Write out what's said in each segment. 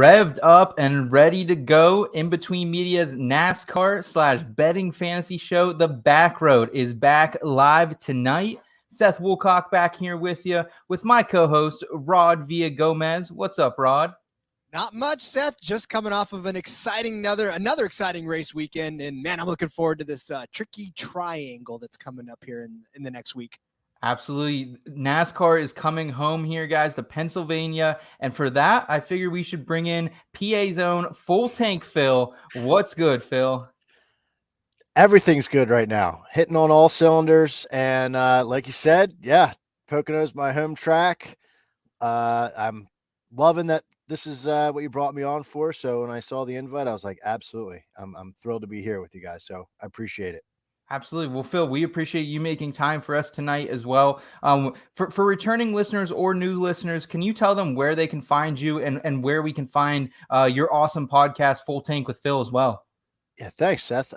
revved up and ready to go. In Between Media's NASCAR/betting fantasy show, The Backroad, is back live tonight. Seth Woolcock back here with you, with my co-host Rod Villagomez. What's up, Rod? Not much, Seth. Just coming off of an exciting another exciting race weekend, and man, I'm looking forward to this tricky triangle that's coming up here in the next week. Absolutely. NASCAR is coming home here, guys, to Pennsylvania. And for that, I figure we should bring in PA's own Full Tank Phil. What's good, Phil? Everything's good right now. Hitting on all cylinders. And like you said, yeah, Pocono's my home track. I'm loving that this is what you brought me on for. So when I saw the invite, I was like, absolutely. I'm thrilled to be here with you guys. So I appreciate it. Absolutely. Well, Phil, we appreciate you making time for us tonight as well. For returning listeners or new listeners, can you tell them where they can find you and where we can find your awesome podcast, Full Tank with Phil, as well? Yeah, thanks, Seth.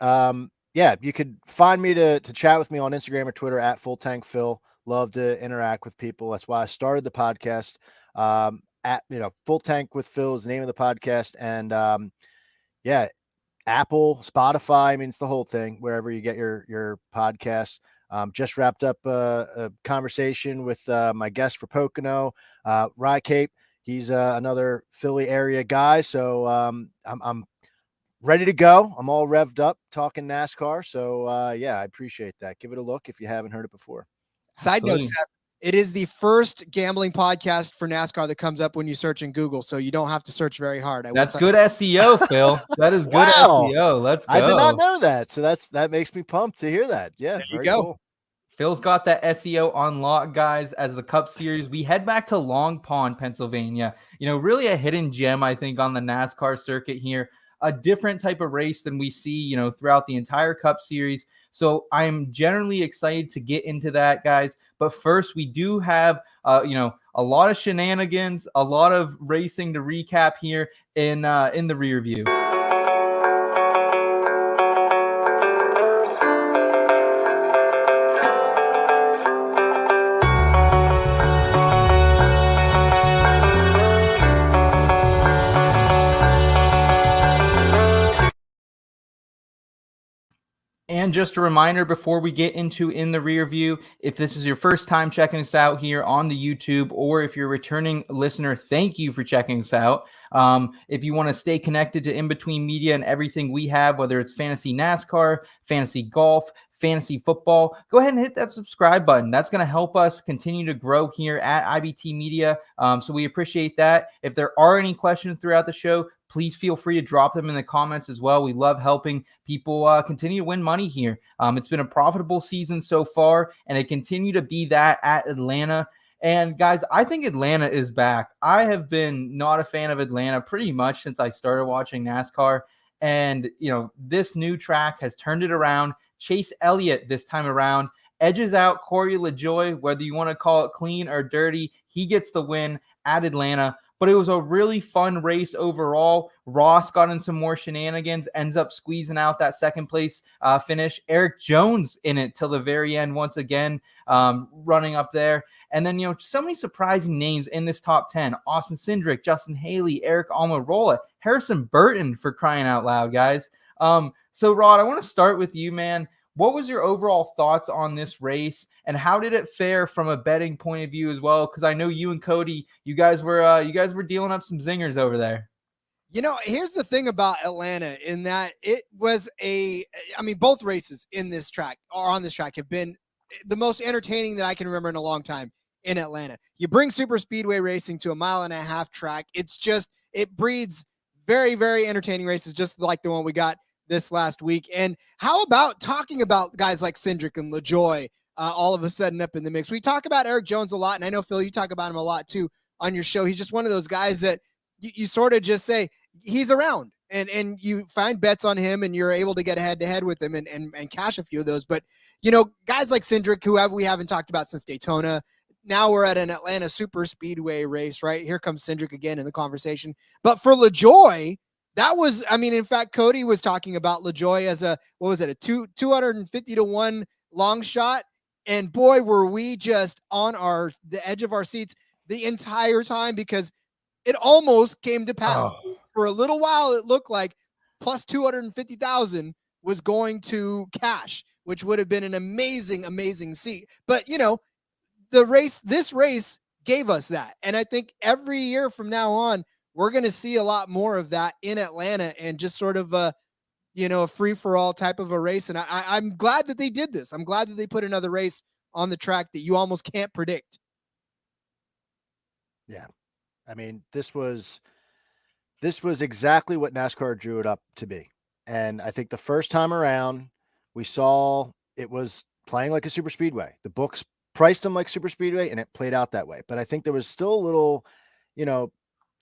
Yeah, you could find me to chat with me on Instagram or Twitter at Full Tank Phil. Love to interact with people. That's why I started the podcast. At Full Tank with Phil is the name of the podcast, and yeah. Apple, Spotify, I mean, it's the whole thing, wherever you get your podcasts. Just wrapped up a conversation with my guest for Pocono, Rye Cape. He's another Philly area guy. So I'm ready to go. I'm all revved up talking NASCAR. So yeah, I appreciate that. Give it a look if you haven't heard it before. Side note, Seth, it is the first gambling podcast for NASCAR that comes up when you search in Google, so you don't have to search very hard. That's good SEO, Phil. That is good SEO. Let's go. I did not know that, so that makes me pumped to hear that. Yeah, there you go. Cool. Phil's got that SEO on lock, guys. As the Cup Series, we head back to Long Pond, Pennsylvania. Really a hidden gem, I think, on the NASCAR circuit here. A different type of race than we see, throughout the entire Cup Series. So I'm generally excited to get into that, guys. But first, we do have, a lot of shenanigans, a lot of racing to recap here in the rear view. And just a reminder before we get into In the Rear View, if this is your first time checking us out here on the YouTube, or if you're a returning listener, thank you for checking us out. If you want to stay connected to In Between Media and everything we have, whether it's fantasy NASCAR, fantasy golf, fantasy football, go ahead and hit that subscribe button. That's going to help us continue to grow here at IBT Media. So we appreciate that. If there are any questions throughout the show, please feel free to drop them in the comments as well. We love helping people continue to win money here. It's been a profitable season so far, and it continued to be that at Atlanta. And guys, I think Atlanta is back. I have been not a fan of Atlanta pretty much since I started watching NASCAR. And, this new track has turned it around. Chase Elliott this time around edges out Corey LaJoie, whether you want to call it clean or dirty. He gets the win at Atlanta. But it was a really fun race overall. Ross got in some more shenanigans, ends up squeezing out that second place finish. Eric Jones in it till the very end once again, running up there. And then, so many surprising names in this top 10. Austin Cindric, Justin Haley, Eric Almirola, Harrison Burton, for crying out loud, guys. So, Rod, I want to start with you, man. What was your overall thoughts on this race, and how did it fare from a betting point of view as well? Because I know you and Cody, you guys were dealing up some zingers over there. Here's the thing about Atlanta, in that it was both races on this track have been the most entertaining that I can remember in a long time in Atlanta. You bring super speedway racing to a 1.5 mile track. It breeds very, very entertaining races, just like the one we got this last week. And how about talking about guys like Cindric and LaJoie all of a sudden up in the mix? We talk about Eric Jones a lot, and I know, Phil, you talk about him a lot too on your show. He's just one of those guys that you sort of just say he's around, and you find bets on him, and you're able to get head-to-head with him and cash a few of those. But, guys like Cindric, who we haven't talked about since Daytona. Now we're at an Atlanta super speedway race, right? Here comes Cindric again in the conversation. But for LaJoie, that was, in fact, Cody was talking about LaJoie as a 250-1 long shot. And boy, were we just on the edge of our seats the entire time, because it almost came to pass. for a little while, it looked like plus 250,000 was going to cash, which would have been an amazing, amazing seat. But, this race gave us that. And I think every year from now on, we're going to see a lot more of that in Atlanta, and just sort of a free for all type of a race. And I'm glad that they did this. I'm glad that they put another race on the track that you almost can't predict. Yeah. I mean, this was exactly what NASCAR drew it up to be. And I think the first time around, we saw it was playing like a super speedway. The books priced them like super speedway, and it played out that way. But I think there was still a little,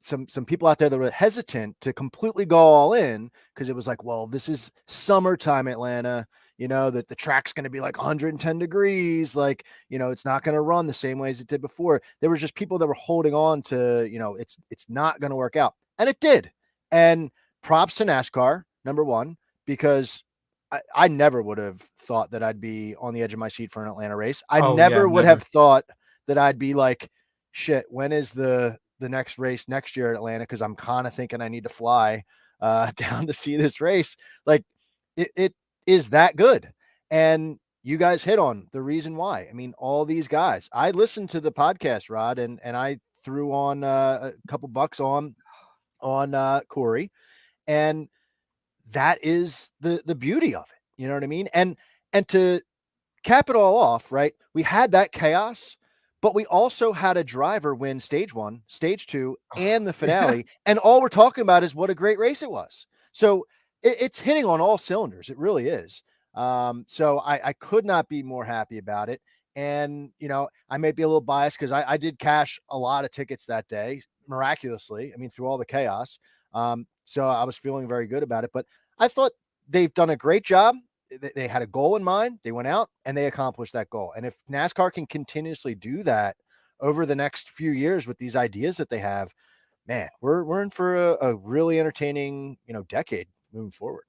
some people out there that were hesitant to completely go all in, because it was like, well, this is summertime Atlanta, that the track's going to be like 110 degrees. Like, it's not going to run the same way as it did before. There was just people that were holding on to, it's not going to work out. And it did. And props to NASCAR, number one, because I never would have thought that I'd be on the edge of my seat for an Atlanta race. I never would have thought that I'd be like, shit, when is the next race next year at Atlanta? Because I'm kind of thinking I need to fly down to see this race. Like, it is that good. And you guys hit on the reason why. I mean, all these guys, I listened to the podcast, Rod, and I threw on a couple bucks on Corey, and that is the beauty of it. You know what I mean? And to cap it all off, right? We had that chaos, but we also had a driver win stage 1, stage 2, and the finale. And all we're talking about is what a great race it was. So it's hitting on all cylinders. It really is. So I could not be more happy about it. And, I may be a little biased because I did cash a lot of tickets that day, miraculously. I mean, through all the chaos. So I was feeling very good about it, but I thought they've done a great job. They had a goal in mind. They went out and they accomplished that goal. And if NASCAR can continuously do that over the next few years with these ideas that they have, man, we're in for a really entertaining, decade moving forward.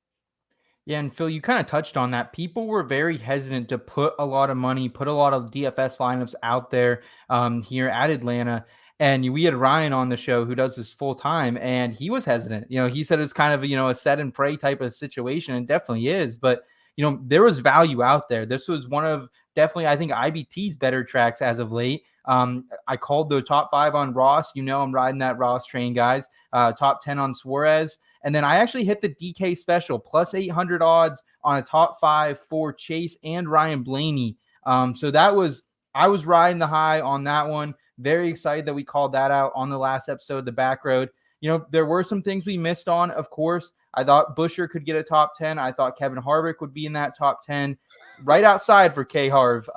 Yeah, and Phil, you kind of touched on that. People were very hesitant to put a lot of money, put a lot of DFS lineups out there here at Atlanta. And we had Ryan on the show who does this full time, and he was hesitant. He said it's kind of a set and pray type of situation, and definitely is. But there was value out there. This was one of definitely, I think, IBT's better tracks as of late. I called the top 5 on Ross. I'm riding that Ross train, guys. Top 10 on Suarez. And then I actually hit the DK special, plus 800 odds on a top 5 for Chase and Ryan Blaney. So I was riding the high on that one. Very excited that we called that out on the last episode, the Backroad. There were some things we missed on, of course. I thought Buescher could get a top 10. I thought Kevin Harvick would be in that top 10, right outside for K-Harv.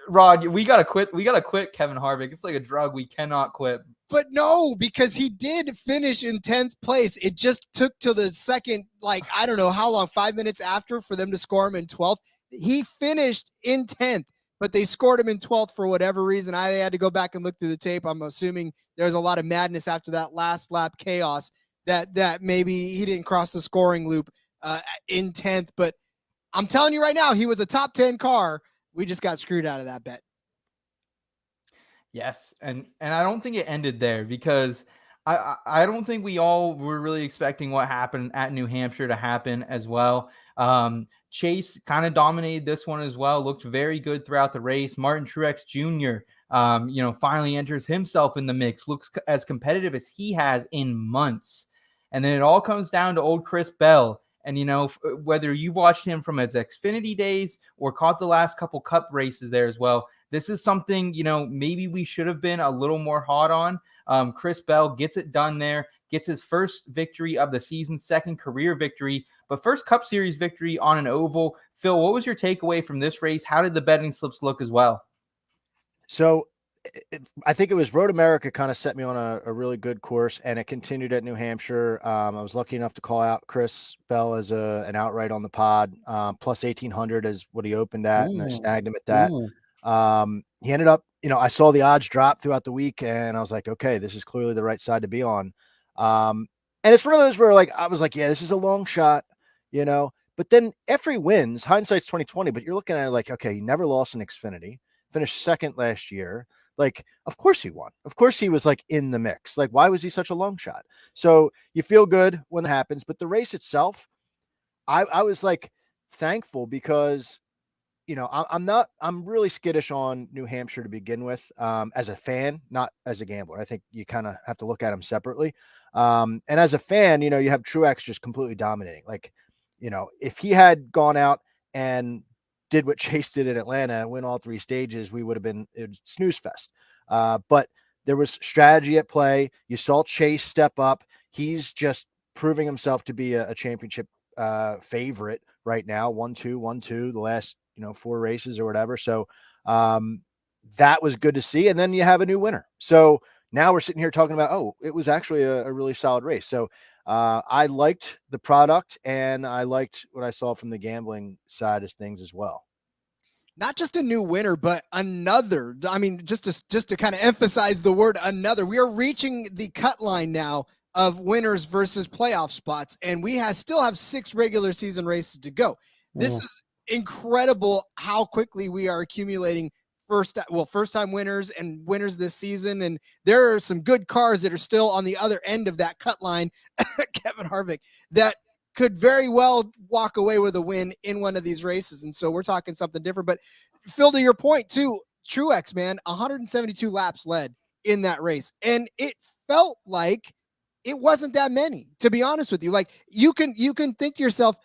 Rod, we got to quit. We got to quit Kevin Harvick. It's like a drug. We cannot quit. But no, because he did finish in 10th place. It just took to the second, I don't know how long, 5 minutes after, for them to score him in 12th. He finished in 10th, but they scored him in 12th for whatever reason. I had to go back and look through the tape. I'm assuming there's a lot of madness after that last lap chaos that maybe he didn't cross the scoring loop in 10th. But I'm telling you right now, he was a top 10 car. We just got screwed out of that bet. Yes, and I don't think it ended there, because I don't think we all were really expecting what happened at New Hampshire to happen as well. Chase kind of dominated this one as well, looked very good throughout the race. Martin Truex Jr., finally enters himself in the mix, looks as competitive as he has in months. And then it all comes down to old Chris Bell. And, whether you watched him from his Xfinity days or caught the last couple Cup races there as well, this is something, maybe we should have been a little more hot on. Chris Bell gets it done there, gets his first victory of the season, second career victory, but first Cup Series victory on an oval. Phil, what was your takeaway from this race? How did the betting slips look as well? So I think it was Road America kind of set me on a really good course, and it continued at New Hampshire. I was lucky enough to call out Chris Bell as an outright on the pod, plus 1,800 is what he opened at. Ooh. And I snagged him at that. He ended up, I saw the odds drop throughout the week, and I was like, okay, this is clearly the right side to be on. And it's one of those where I was like, yeah, this is a long shot, but then after he wins, hindsight's 2020, but you're looking at it like, okay, he never lost in Xfinity, finished second last year. Like, of course he won. Of course he was like in the mix. Like, why was he such a long shot? So you feel good when it happens, but the race itself, I was like thankful because I'm really skittish on New Hampshire to begin with, as a fan, not as a gambler. I think you kind of have to look at them separately. And as a fan, you have Truex just completely dominating. Like, if he had gone out and did what Chase did in Atlanta, win all 3 stages, we would have been it was snooze fest. But there was strategy at play. You saw Chase step up. He's just proving himself to be a championship favorite right now. 1-2, 1-2, the last 4 races or whatever. So that was good to see. And then you have a new winner. So now we're sitting here talking about, oh, it was actually a really solid race. So I liked the product and I liked what I saw from the gambling side of things as well. Not just a new winner, but another. I mean, just to kind of emphasize the word another, we are reaching the cut line now of winners versus playoff spots. And we still have 6 regular season races to go. This is incredible how quickly we are accumulating first-time winners and winners this season. And there are some good cars that are still on the other end of that cut line, Kevin Harvick, that could very well walk away with a win in one of these races. And so we're talking something different. But Phil, to your point too, Truex, man, 172 laps led in that race. And it felt like it wasn't that many, to be honest with you. Like you can think to yourself,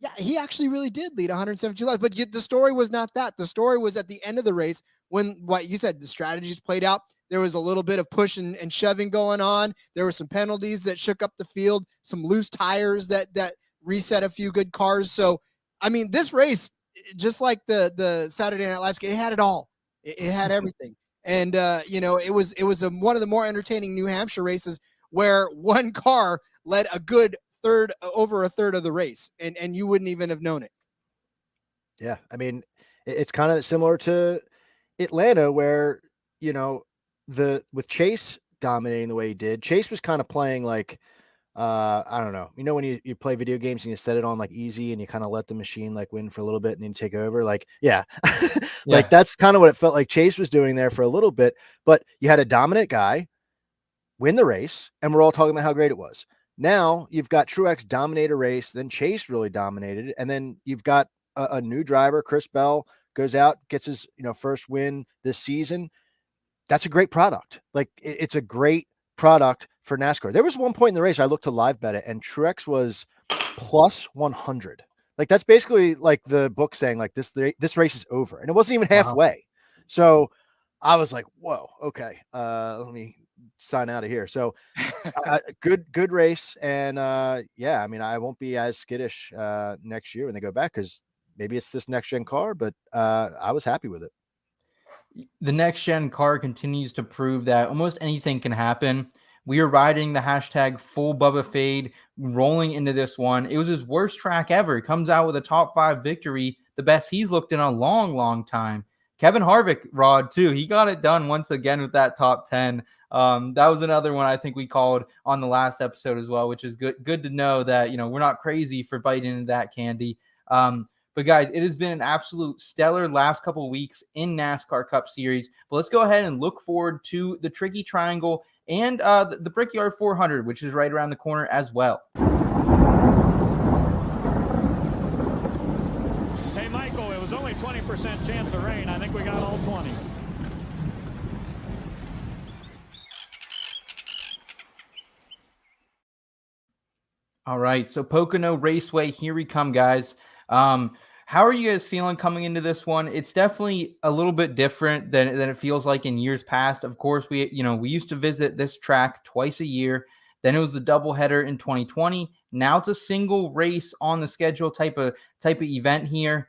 yeah, he actually really did lead 172 laps, but the story was not that. The story was at the end of the race when, what you said, the strategies played out. There was a little bit of pushing and shoving going on. There were some penalties that shook up the field, some loose tires that reset a few good cars. So, I mean, this race, just like the Saturday Night Live, it had it all. It had everything. And, it was one of the more entertaining New Hampshire races where one car led over a third of the race, and you wouldn't even have known it. Yeah, I mean, it's kind of similar to Atlanta, where with Chase dominating the way he did. Chase was kind of playing like I don't know. When you play video games and you set it on like easy and you kind of let the machine like win for a little bit and then take over. Like, yeah, like that's kind of what it felt like Chase was doing there for a little bit. But you had a dominant guy win the race, and we're all talking about how great it was. Now you've got Truex dominate a race, then Chase really dominated, and then you've got a new driver, Chris Bell, goes out, gets his first win this season. That's a great product. Like it's a great product for NASCAR. There was one point in the race I looked to live bet it, and Truex was plus 100. Like that's basically like the book saying like this race is over, and it wasn't even halfway. Wow. So I was like, whoa, okay, let me sign out of here. So good race. And yeah, I mean, I won't be as skittish next year when they go back, because maybe it's this next gen car, but I was happy with it. The next gen car continues to prove that almost anything can happen. We are riding the hashtag full Bubba fade rolling into this one. It was his worst track ever. He comes out with a top 5 victory, the best he's looked in a long, long time. Kevin Harvick, Rod, too. He got it done once again with that top 10. That was another one I think we called on the last episode as well, which is good to know that, we're not crazy for biting into that candy. But guys, it has been an absolute stellar last couple of weeks in NASCAR Cup Series. But let's go ahead and look forward to the Tricky Triangle and the Brickyard 400, which is right around the corner as well. Hey, Michael, it was only 20% chance of rain. I think we got all 20. All right, so Pocono Raceway, here we come, guys. How are you guys feeling coming into this one? It's definitely a little bit different than it feels like in years past. Of course, we used to visit this track twice a year. Then it was the doubleheader in 2020. Now it's a single race on the schedule type of event here.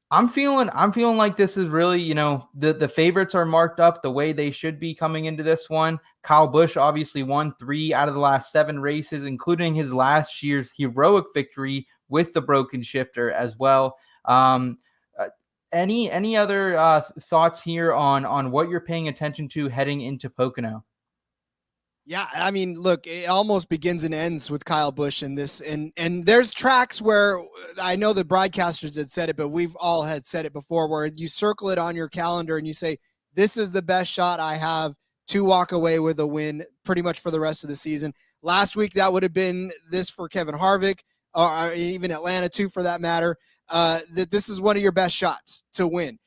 I'm feeling like this is really, the favorites are marked up the way they should be coming into this one. Kyle Busch obviously won 3 out of the last 7 races, including his last year's heroic victory with the broken shifter as well. Any other thoughts here on what you're paying attention to heading into Pocono? Yeah, I mean, look, it almost begins and ends with Kyle Busch in this, and there's tracks where I know the broadcasters had said it, but we've all had said it before, where you circle it on your calendar and you say, this is the best shot I have to walk away with a win pretty much for the rest of the season. Last week, that would have been this for Kevin Harvick, or even Atlanta too, for that matter, that this is one of your best shots to win.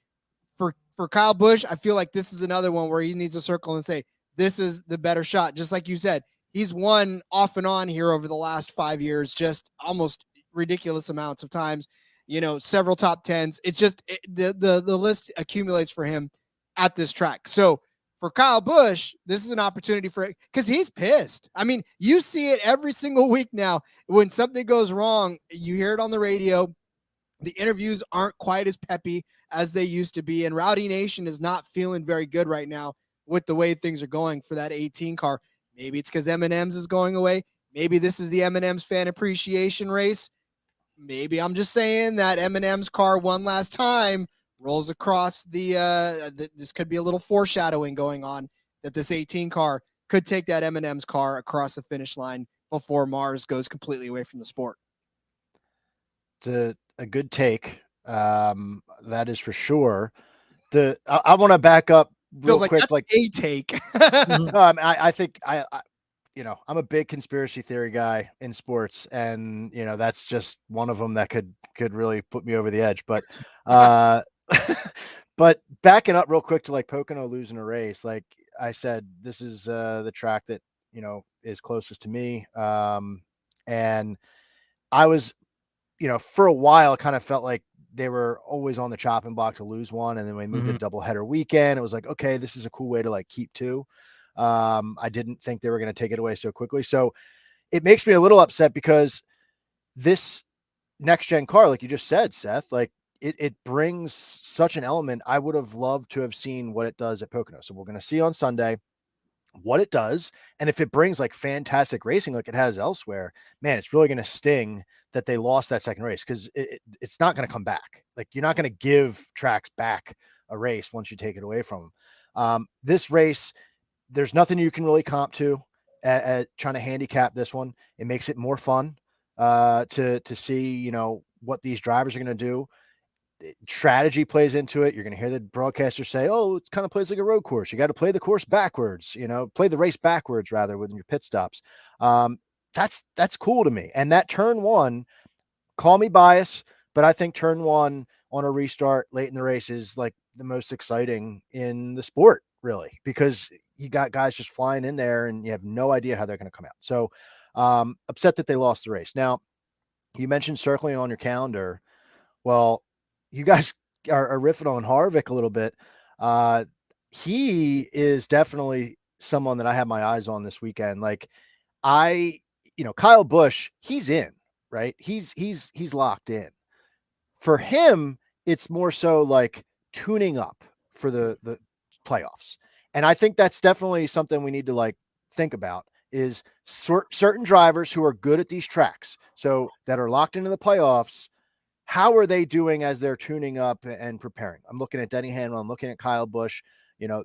For Kyle Busch, I feel like this is another one where he needs to circle and say, this is the better shot. Just like you said, he's won off and on here over the last 5 years, just almost ridiculous amounts of times, several top 10s. It's just the list accumulates for him at this track. So for Kyle Busch, this is an opportunity for it because he's pissed. I mean, you see it every single week now. When something goes wrong, you hear it on the radio. The interviews aren't quite as peppy as they used to be, and Rowdy Nation is not feeling very good right now with the way things are going for that 18 car. Maybe it's because M&M's is going away. Maybe this is the M&M's fan appreciation race. Maybe I'm just saying that M&M's car one last time rolls across this could be a little foreshadowing going on that this 18 car could take that M&M's car across the finish line before Mars goes completely away from the sport. It's a good take. That is for sure. I want to back up real Feels quick. That's like a take. No, I think I'm a big conspiracy theory guy in sports, and that's just one of them that could really put me over the edge. But but backing up real quick to like Pocono losing a race, like I said, this is the track that is closest to me, and I was for a while kind of felt like they were always on the chopping block to lose one, and then we moved to doubleheader weekend. It was like, okay, this is a cool way to like keep two. I didn't think they were going to take it away so quickly. So it makes me a little upset because this next gen car, like you just said, Seth, like it brings such an element. I would have loved to have seen what it does at Pocono. So we're going to see on Sunday what it does. And if it brings like fantastic racing, like it has elsewhere, man, it's really going to sting that they lost that second race. Cause it's not going to come back. Like you're not going to give tracks back a race once you take it away from them. This race, there's nothing you can really comp to at trying to handicap this one. It makes it more fun to see, what these drivers are going to do. Strategy plays into it. You're going to hear the broadcaster say, oh, it kind of plays like a road course. You got to play the course backwards, play the race backwards rather with your pit stops. That's cool to me. And that turn one, call me biased, but I think turn one on a restart late in the race is like the most exciting in the sport, really, because you got guys just flying in there and you have no idea how they're going to come out. So upset that they lost the race. Now, you mentioned circling on your calendar. Well, you guys are riffing on Harvick a little bit. He is definitely someone that I have my eyes on this weekend. Like Kyle Busch, he's in, right? He's locked in. For him, it's more so like tuning up for the playoffs. And I think that's definitely something we need to like think about is certain drivers who are good at these tracks. So that are locked into the playoffs. How are they doing as they're tuning up and preparing? I'm looking at Denny Hamlin. I'm looking at Kyle Busch,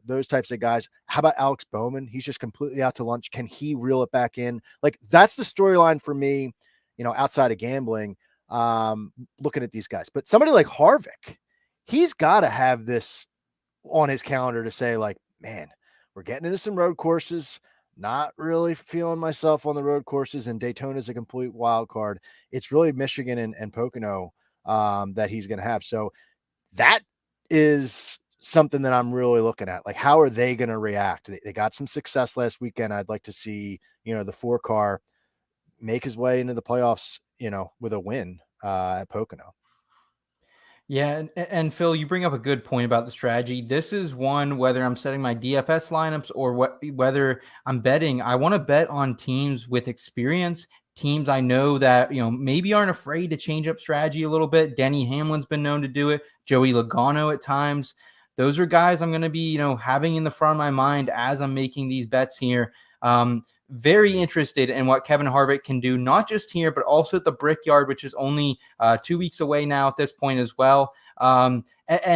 those types of guys. How about Alex Bowman? He's just completely out to lunch. Can he reel it back in? Like that's the storyline for me, outside of gambling, looking at these guys. But somebody like Harvick, he's got to have this on his calendar to say like, man, we're getting into some road courses. Not really feeling myself on the road courses, and Daytona is a complete wild card. It's really Michigan and Pocono that he's going to have. So that is something that I'm really looking at. Like, how are they going to react? They got some success last weekend. I'd like to see, the 4-car make his way into the playoffs, with a win at Pocono. Yeah, and Phil, you bring up a good point about the strategy. This is one, whether I'm setting my DFS lineups or whether I'm betting, I want to bet on teams with experience, teams I know that, maybe aren't afraid to change up strategy a little bit. Denny Hamlin's been known to do it. Joey Logano at times. Those are guys I'm going to be, having in the front of my mind as I'm making these bets here. Very interested in what Kevin Harvick can do, not just here, but also at the Brickyard, which is only 2 weeks away now at this point as well. And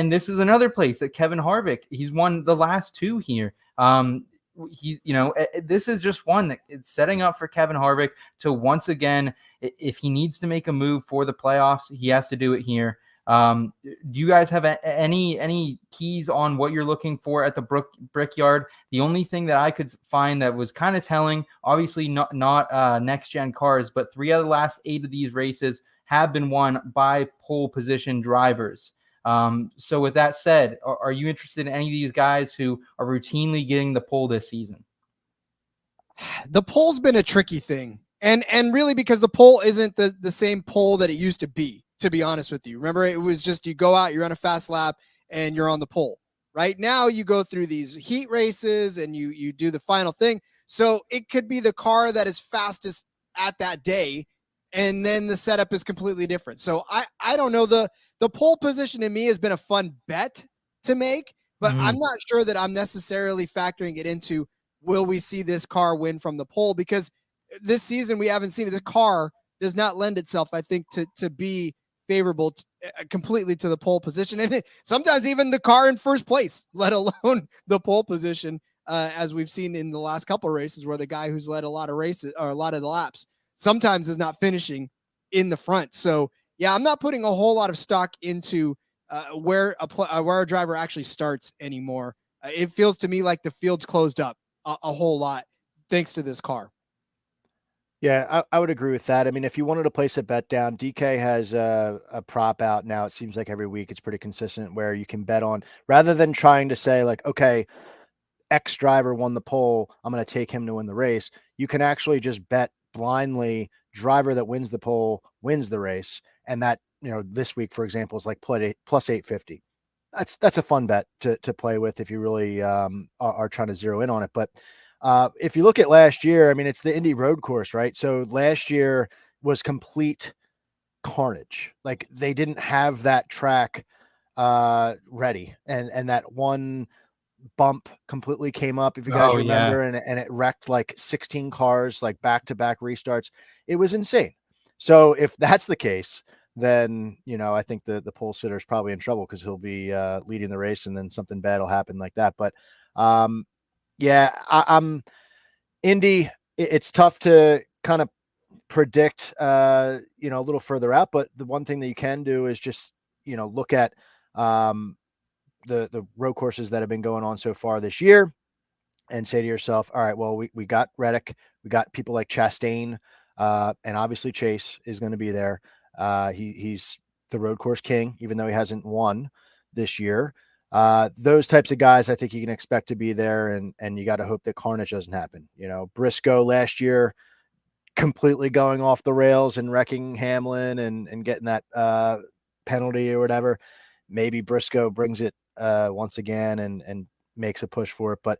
this is another place that Kevin Harvick, he's won the last 2 here. This is just one that it's setting up for Kevin Harvick to once again, if he needs to make a move for the playoffs, he has to do it here. Do you guys have any keys on what you're looking for at the Brickyard? The only thing that I could find that was kind of telling, obviously not next gen cars, but 3 out of the last 8 of these races have been won by pole position drivers. So with that said, are you interested in any of these guys who are routinely getting the pole this season? The pole's been a tricky thing. And really because the pole isn't the same pole that it used to be honest with you. Remember, it was just you go out, you run a fast lap, and you're on the pole. Right now, you go through these heat races and you do the final thing. So it could be the car that is fastest at that day, and then the setup is completely different. So I don't know. The pole position to me has been a fun bet to make, but I'm not sure that I'm necessarily factoring it into will we see this car win from the pole, because this season we haven't seen it. The car does not lend itself, I think, to be favorable completely to the pole position, and sometimes even the car in first place, let alone the pole position, as we've seen in the last couple of races, where the guy who's led a lot of races or a lot of the laps sometimes is not finishing in the front. So yeah, I'm not putting a whole lot of stock into where a driver actually starts anymore. It feels to me like the field's closed up a whole lot thanks to this car. Yeah, I would agree with that. I mean, if you wanted to place a bet down, DK has a prop out now. It seems like every week it's pretty consistent where you can bet on, rather than trying to say like, okay, X driver won the pole, I'm going to take him to win the race. You can actually just bet blindly, driver that wins the pole wins the race. And that, this week, for example, is like plus 850. That's a fun bet to play with if you really are trying to zero in on it. But if you look at last year, I mean, it's the Indy road course, right? So last year was complete carnage. Like they didn't have that track ready, and that one bump completely came up, if you guys remember, and it wrecked like 16 cars, like back-to-back restarts. It was insane. So if that's the case, then I think the pole sitter is probably in trouble, because he'll be leading the race and then something bad will happen like that. But yeah, I'm Indy. It's tough to kind of predict a little further out, but the one thing that you can do is just look at the road courses that have been going on so far this year and say to yourself, all right, well, we got Reddick, we got people like Chastain, and obviously Chase is going to be there. He's the road course king, even though he hasn't won this year. Those types of guys, I think you can expect to be there, and you got to hope that carnage doesn't happen. Briscoe last year completely going off the rails and wrecking Hamlin and getting that penalty or whatever. Maybe Briscoe brings it once again and makes a push for it. But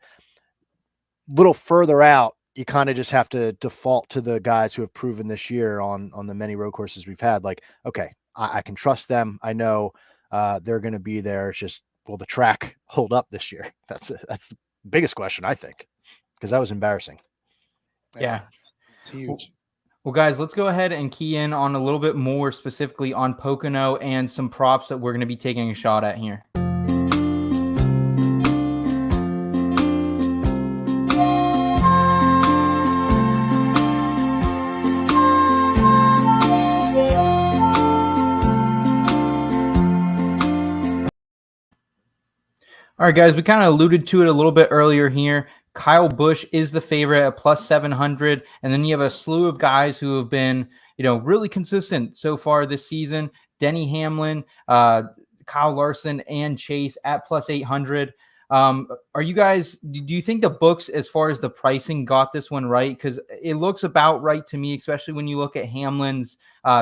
a little further out, you kind of just have to default to the guys who have proven this year on the many road courses we've had. Like, okay, I can trust them. I know they're going to be there. It's just, will the track hold up this year? That's the biggest question, I think, because that was embarrassing. Yeah. It's huge. Well, guys, let's go ahead and key in on a little bit more specifically on Pocono and some props that we're going to be taking a shot at here. All right, guys, we kind of alluded to it a little bit earlier here. Kyle Busch is the favorite at plus 700. And then you have a slew of guys who have been, really consistent so far this season. Denny Hamlin, Kyle Larson, and Chase at plus 800. Do you think the books, as far as the pricing, got this one right? Because it looks about right to me, especially when you look at Hamlin's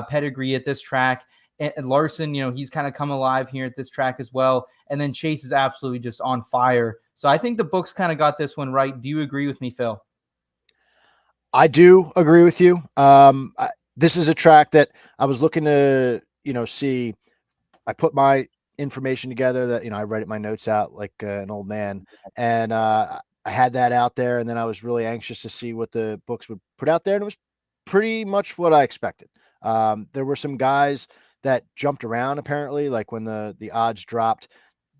pedigree at this track. And Larson, he's kind of come alive here at this track as well. And then Chase is absolutely just on fire. So I think the books kind of got this one right. Do you agree with me, Phil? I do agree with you. This is a track that I was looking to, see. I put my information together that, I write my notes out like an old man. And I had that out there. And then I was really anxious to see what the books would put out there. And it was pretty much what I expected. There were some guys that jumped around, apparently, like when the odds dropped,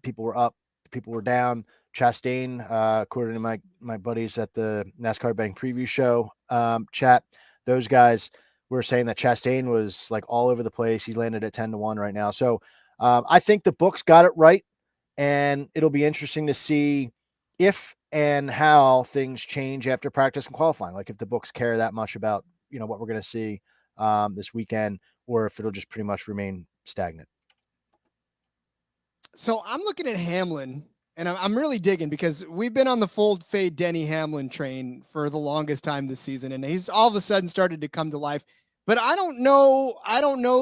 people were up, people were down. Chastain, according to my buddies at the NASCAR betting preview show chat, those guys were saying that Chastain was like all over the place. He landed at 10-1 right now. So I think the books got it right, and it'll be interesting to see if and how things change after practice and qualifying. Like if the books care that much about, what we're going to see this weekend, or if it'll just pretty much remain stagnant. So I'm looking at Hamlin, and I'm really digging because we've been on the full fade Denny Hamlin train for the longest time this season, and he's all of a sudden started to come to life. But I don't know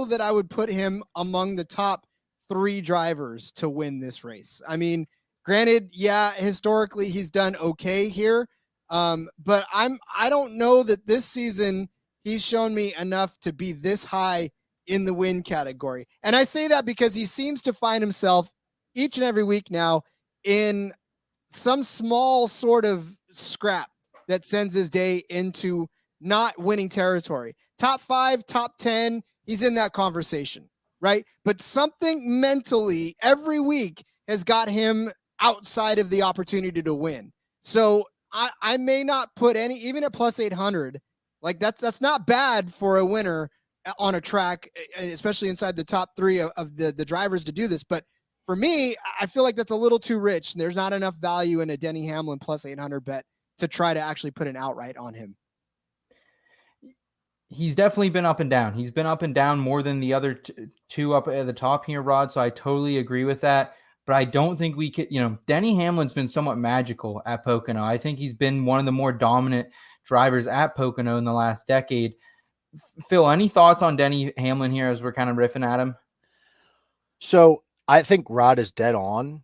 that I would put him among the top 3 drivers to win this race. I mean, granted, yeah, historically he's done okay here, but I don't know that this season he's shown me enough to be this high in the win category. And I say that because he seems to find himself each and every week now in some small sort of scrap that sends his day into not winning territory. Top 5, top 10, he's in that conversation, right? But something mentally every week has got him outside of the opportunity to win. So I may not put any, even at plus 800, like that's not bad for a winner on a track, especially inside the top 3 of the drivers to do this. But for me, I feel like that's a little too rich. There's not enough value in a Denny Hamlin plus 800 bet to try to actually put an outright on him. He's definitely been up and down. He's been up and down more than the other two up at the top here, Rod. So I totally agree with that. But I don't think we could, Denny Hamlin's been somewhat magical at Pocono. I think he's been one of the more dominant drivers at Pocono in the last decade. Phil, any thoughts on Denny Hamlin here as we're kind of riffing at him? So I think Rod is dead on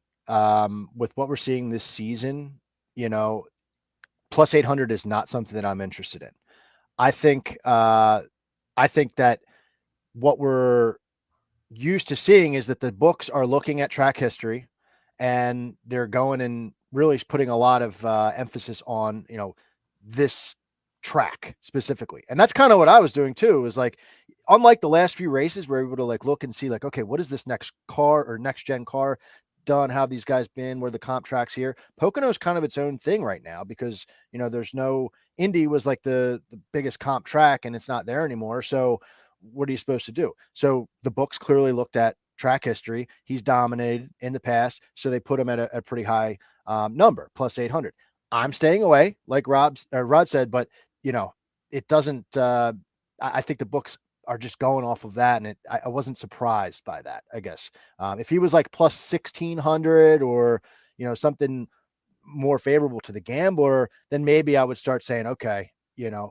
with what we're seeing this season. Plus 800 is not something that I'm interested in. I think that what we're used to seeing is that the books are looking at track history, and they're going and really putting a lot of emphasis on this track specifically. And that's kind of what I was doing too, is like, unlike the last few races where we would like look and see like, okay, what is this next car or next gen car done? How have these guys been? Where the comp tracks here? Pocono is kind of its own thing right now because, there's no Indy was like the biggest comp track and it's not there anymore. So what are you supposed to do? So the books clearly looked at track history. He's dominated in the past. So they put him at a pretty high number, plus 800. I'm staying away, like Rod said, but it doesn't, I think the books are just going off of that. And I wasn't surprised by that, I guess. If he was like plus 1600 or, something more favorable to the gambler, then maybe I would start saying, okay,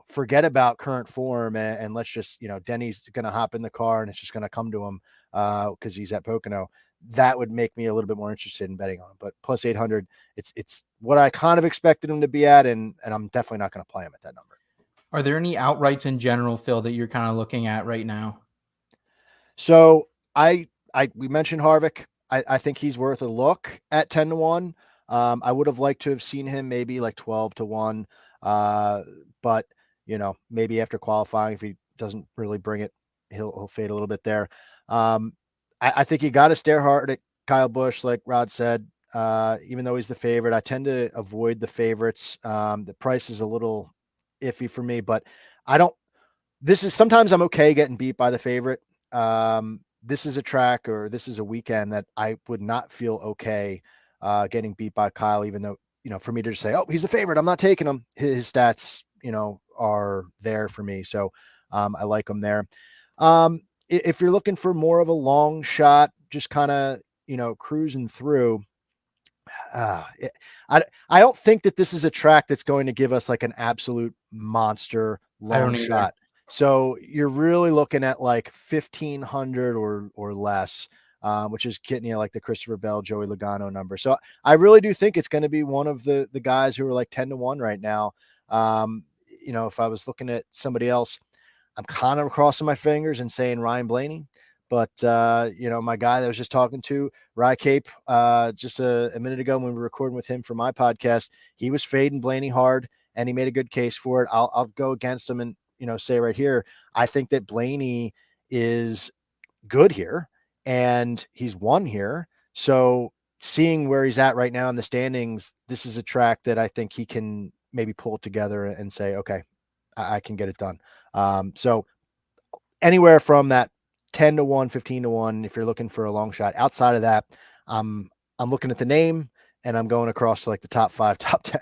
forget about current form and let's just, Denny's going to hop in the car and it's just going to come to him because he's at Pocono. That would make me a little bit more interested in betting on him. But plus 800, it's what I kind of expected him to be at, and I'm definitely not going to play him at that number. Are there any outrights in general, Phil, that you're kind of looking at right now? So we mentioned Harvick. I think he's worth a look at 10-1. I would have liked to have seen him maybe like 12-1. But maybe after qualifying, if he doesn't really bring it, he'll fade a little bit there. I think you got to stare hard at Kyle Busch, like Rod said, even though he's the favorite. I tend to avoid the favorites. The price is a little iffy for me, but sometimes I'm okay getting beat by the favorite. This is a track or this is a weekend that I would not feel okay getting beat by Kyle, even though, for me to just say, oh, he's the favorite, I'm not taking him. His stats, are there for me. So I like him there. If you're looking for more of a long shot, just kind of, cruising through, I don't think that this is a track that's going to give us like an absolute monster long shot. So you're really looking at like 1,500 or less, which is getting like the Christopher Bell, Joey Logano number. So I really do think it's going to be one of the guys who are like 10-1 right now. If I was looking at somebody else, I'm kind of crossing my fingers and saying Ryan Blaney. But, my guy that I was just talking to, Rye Cape, just a minute ago when we were recording with him for my podcast, he was fading Blaney hard and he made a good case for it. I'll go against him and, say right here, I think that Blaney is good here and he's won here. So seeing where he's at right now in the standings, this is a track that I think he can maybe pull it together and say, okay, I can get it done. So anywhere from that 10 to 1, 15 to 1 if you're looking for a long shot. Outside of that, I'm looking at the name and I'm going across to like the top 5, top 10.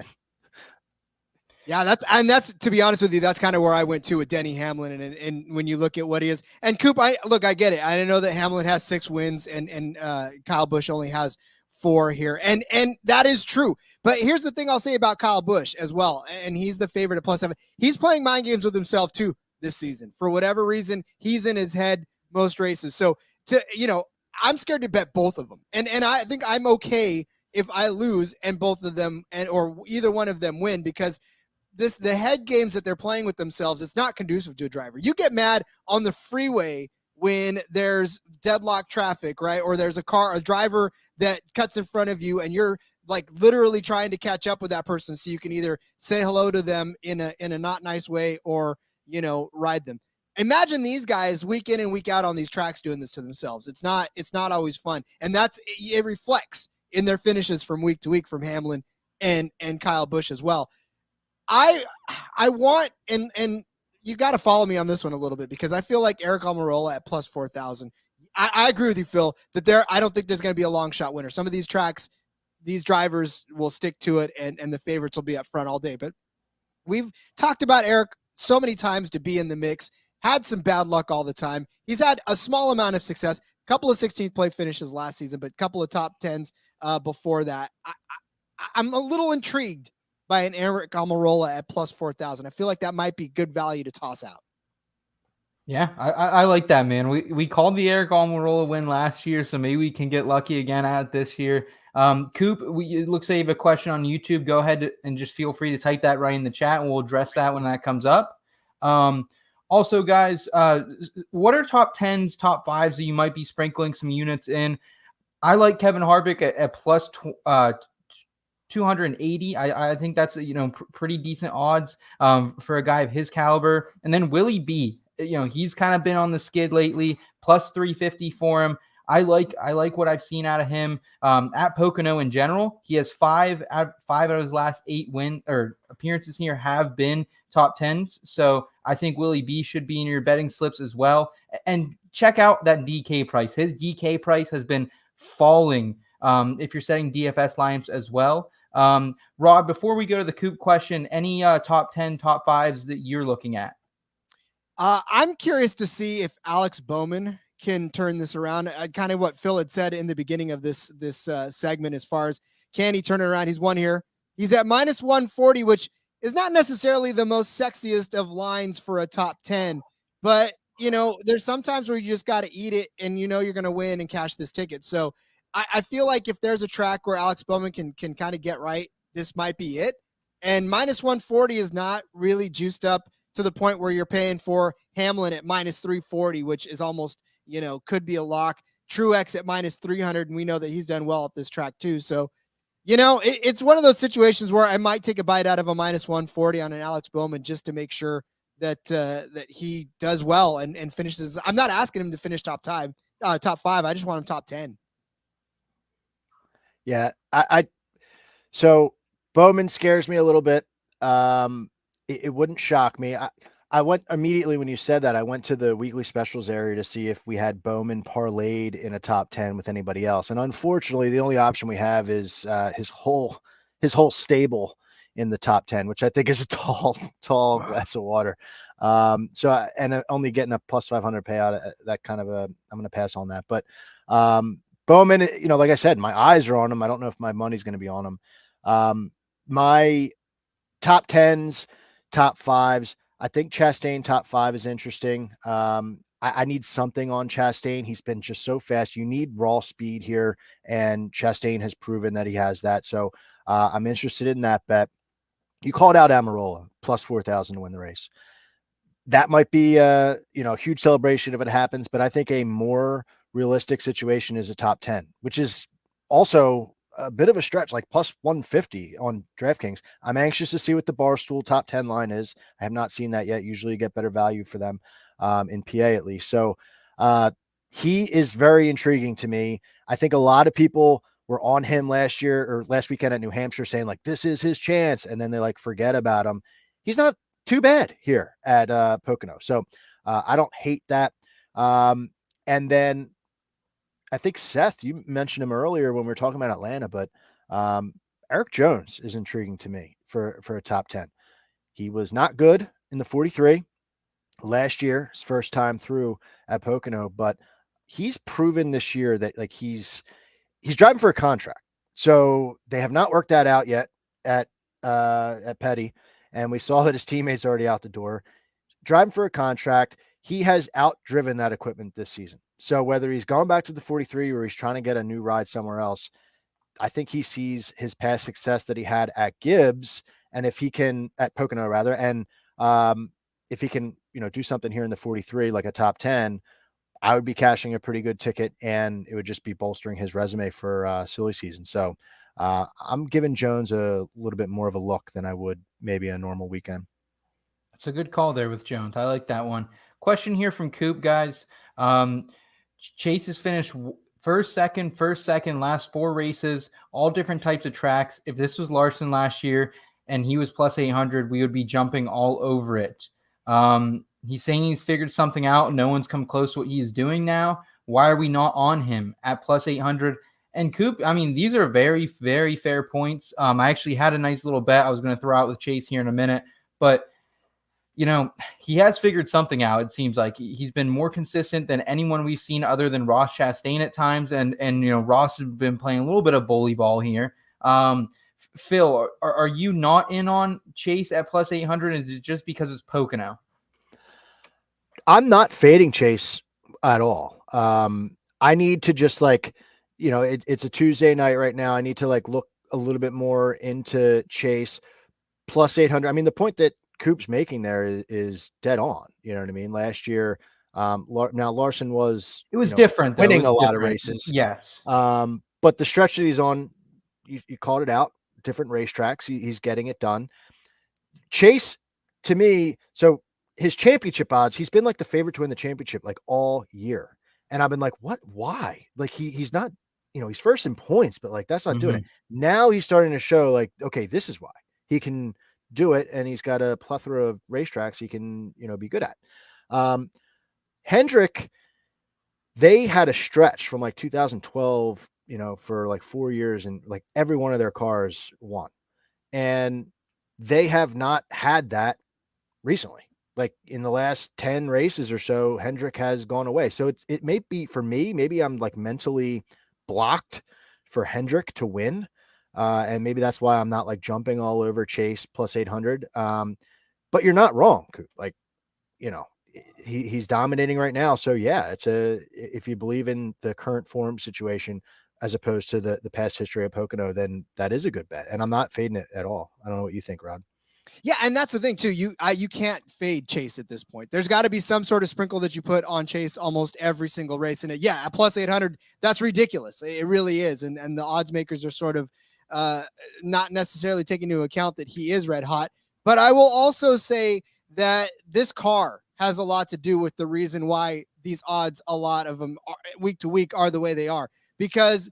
Yeah, that's to be honest with you, that's kind of where I went to with Denny Hamlin. And when you look at what he is, and Coop, I get it. I know that Hamlin has 6 wins and Kyle Busch only has 4 here, and that is true. But here's the thing I'll say about Kyle Busch as well, and he's the favorite at +7. He's playing mind games with himself too this season. For whatever reason, he's in his head most races. So I'm scared to bet both of them, and I think I'm okay if I lose and both of them or either one of them win, because the head games that they're playing with themselves, it's not conducive to a driver. You get mad on the freeway when there's deadlock traffic, right? Or there's a driver that cuts in front of you and you're like literally trying to catch up with that person so you can either say hello to them in a not nice way or, ride them. Imagine these guys week in and week out on these tracks doing this to themselves. It's not always fun. And it reflects in their finishes from week to week from Hamlin and Kyle Busch as well. I want, and you got to follow me on this one a little bit, because I feel like Eric Almirola at +4,000. I agree with you, Phil, that I don't think there's going to be a long shot winner. Some of these tracks, these drivers will stick to it, and the favorites will be up front all day. But we've talked about Eric so many times to be in the mix, had some bad luck all the time. He's had a small amount of success, a couple of 16th place finishes last season, but a couple of top 10s before that. I'm a little intrigued by an Eric Almirola at +4,000. I feel like that might be good value to toss out. Yeah, I like that, man. We called the Eric Almirola win last year, so maybe we can get lucky again at it this year. Coop, it looks like you have a question on YouTube. Go ahead and just feel free to type that right in the chat, and we'll address that when that comes up. Also, guys, what are top 10s, top 5s that you might be sprinkling some units in? I like Kevin Harvick at plus 280. I think that's pretty decent odds for a guy of his caliber. And then Willie B, he's kind of been on the skid lately, plus 350 for him. I like what I've seen out of him at Pocono in general. He has 5 out of his last 8 appearances here have been top 10s. So I think Willie B should be in your betting slips as well. And check out that DK price. His DK price has been falling if you're setting DFS lineups as well. Rob, before we go to the Coop question, any top 10, top 5s that you're looking at? I'm curious to see if Alex Bowman can turn this around. Kind of what Phil had said in the beginning of this segment, as far as can he turn it around? He's won here. He's at -140, which is not necessarily the most sexiest of lines for a top 10, but there's sometimes where you just got to eat it and you're going to win and cash this ticket. So I feel like if there's a track where Alex Bowman can kind of get right, this might be it. And -140 is not really juiced up to the point where you're paying for Hamlin at -340, which is almost, could be a lock. Truex at -300, and we know that he's done well at this track too. So, it's one of those situations where I might take a bite out of a -140 on an Alex Bowman just to make sure that he does well and finishes. I'm not asking him to finish top 5. I just want him top 10. Yeah, so Bowman scares me a little bit. It wouldn't shock me. I went immediately when you said that, I went to the weekly specials area to see if we had Bowman parlayed in a top 10 with anybody else. And unfortunately, the only option we have is his whole stable in the top 10, which I think is a tall glass of water. And only getting a +500 payout, that kind of I'm going to pass on that. But Bowman, like I said, my eyes are on him. I don't know if my money's going to be on him. My top 10s, top 5s, I think Chastain top 5 is interesting. I need something on Chastain. He's been just so fast. You need raw speed here, and Chastain has proven that he has that. So I'm interested in that bet. You called out Almirola, +4,000 to win the race. That might be a huge celebration if it happens, but I think a more realistic situation is a top 10, which is also a bit of a stretch, like +150 on DraftKings. I'm anxious to see what the Barstool top 10 line is. I have not seen that yet. Usually you get better value for them in PA at least. So he is very intriguing to me. I think a lot of people were on him last weekend at New Hampshire saying like, this is his chance. And then they forget about him. He's not too bad here at Pocono. So I don't hate that. And then I think Seth, you mentioned him earlier when we were talking about Atlanta, but Eric Jones is intriguing to me for a top 10. He was not good in the 43 last year, his first time through at Pocono, but he's proven this year that like he's driving for a contract. So they have not worked that out yet at Petty. And we saw that his teammates already out the door. Driving for a contract, he has outdriven that equipment this season. So whether he's gone back to the 43 or he's trying to get a new ride somewhere else, I think he sees his past success that he had at Gibbs, and if he can at Pocono rather, and if he can, do something here in the 43, like a top 10, I would be cashing a pretty good ticket, and it would just be bolstering his resume for silly season. So I'm giving Jones a little bit more of a look than I would maybe a normal weekend. That's a good call there with Jones. I like that one. Question here from Coop, guys. Chase has finished first, second, last 4 races, all different types of tracks. If this was Larson last year and he was plus 800, we would be jumping all over it. He's saying he's figured something out. No one's come close to what he's doing now. Why are we not on him at plus 800? And Coop, I mean, these are very, very fair points. I actually had a nice little bet I was going to throw out with Chase here in a minute, but he has figured something out. It seems like he's been more consistent than anyone we've seen other than Ross Chastain at times. And Ross has been playing a little bit of bully ball here. Phil, are you not in on Chase at plus 800? Is it just because it's Pocono? I'm not fading Chase at all. I need to just it's a Tuesday night right now. I need to look a little bit more into Chase plus 800. I mean, the point that Coop's making there is dead on. You know what I mean? Last year, now Larson was different, though. Winning a lot of races. Yes. But the stretch that he's on, you called it out, different racetracks. He's getting it done. Chase, to me, so his championship odds, he's been the favorite to win the championship all year. And I've been like, what? Why? He's not, he's first in points, but that's not doing it. Now he's starting to show okay, this is why he can do it, and he's got a plethora of racetracks he can be good at. Hendrick, they had a stretch from 2012 for 4 years, and every one of their cars won, and they have not had that recently. In the last 10 races or so, Hendrick has gone away. So it may be, for me, maybe I'm mentally blocked for Hendrick to win. And maybe that's why I'm not jumping all over Chase plus 800. But you're not wrong, Coop. He's dominating right now. So yeah, if you believe in the current form situation as opposed to the past history of Pocono, then that is a good bet. And I'm not fading it at all. I don't know what you think, Rod. Yeah, and that's the thing too. You can't fade Chase at this point. There's got to be some sort of sprinkle that you put on Chase almost every single race. And at plus 800, that's ridiculous. It really is. And the odds makers are sort of not necessarily taking into account that he is red hot. But I will also say that this car has a lot to do with the reason why these odds, a lot of them week to week, are the way they are, because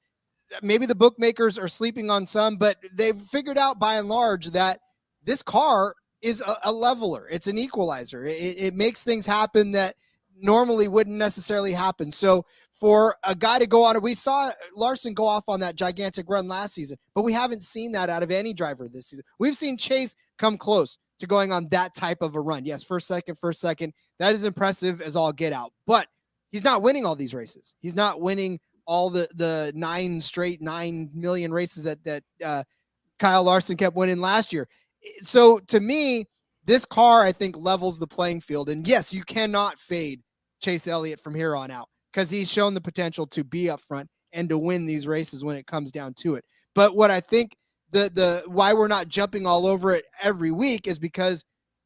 maybe the bookmakers are sleeping on some, but they've figured out by and large that this car is a leveler. It's an equalizer. It makes things happen that normally wouldn't necessarily happen. So for a guy to go on, we saw Larson go off on that gigantic run last season, but we haven't seen that out of any driver this season. We've seen Chase come close to going on that type of a run. Yes, first, second. That is impressive as all get out, but he's not winning all these races. He's not winning all the 9 million races that Kyle Larson kept winning last year. So to me, this car, I think, levels the playing field. And yes, you cannot fade Chase Elliott from here on out, because he's shown the potential to be up front and to win these races when it comes down to it. But what I think the why we're not jumping all over it every week is because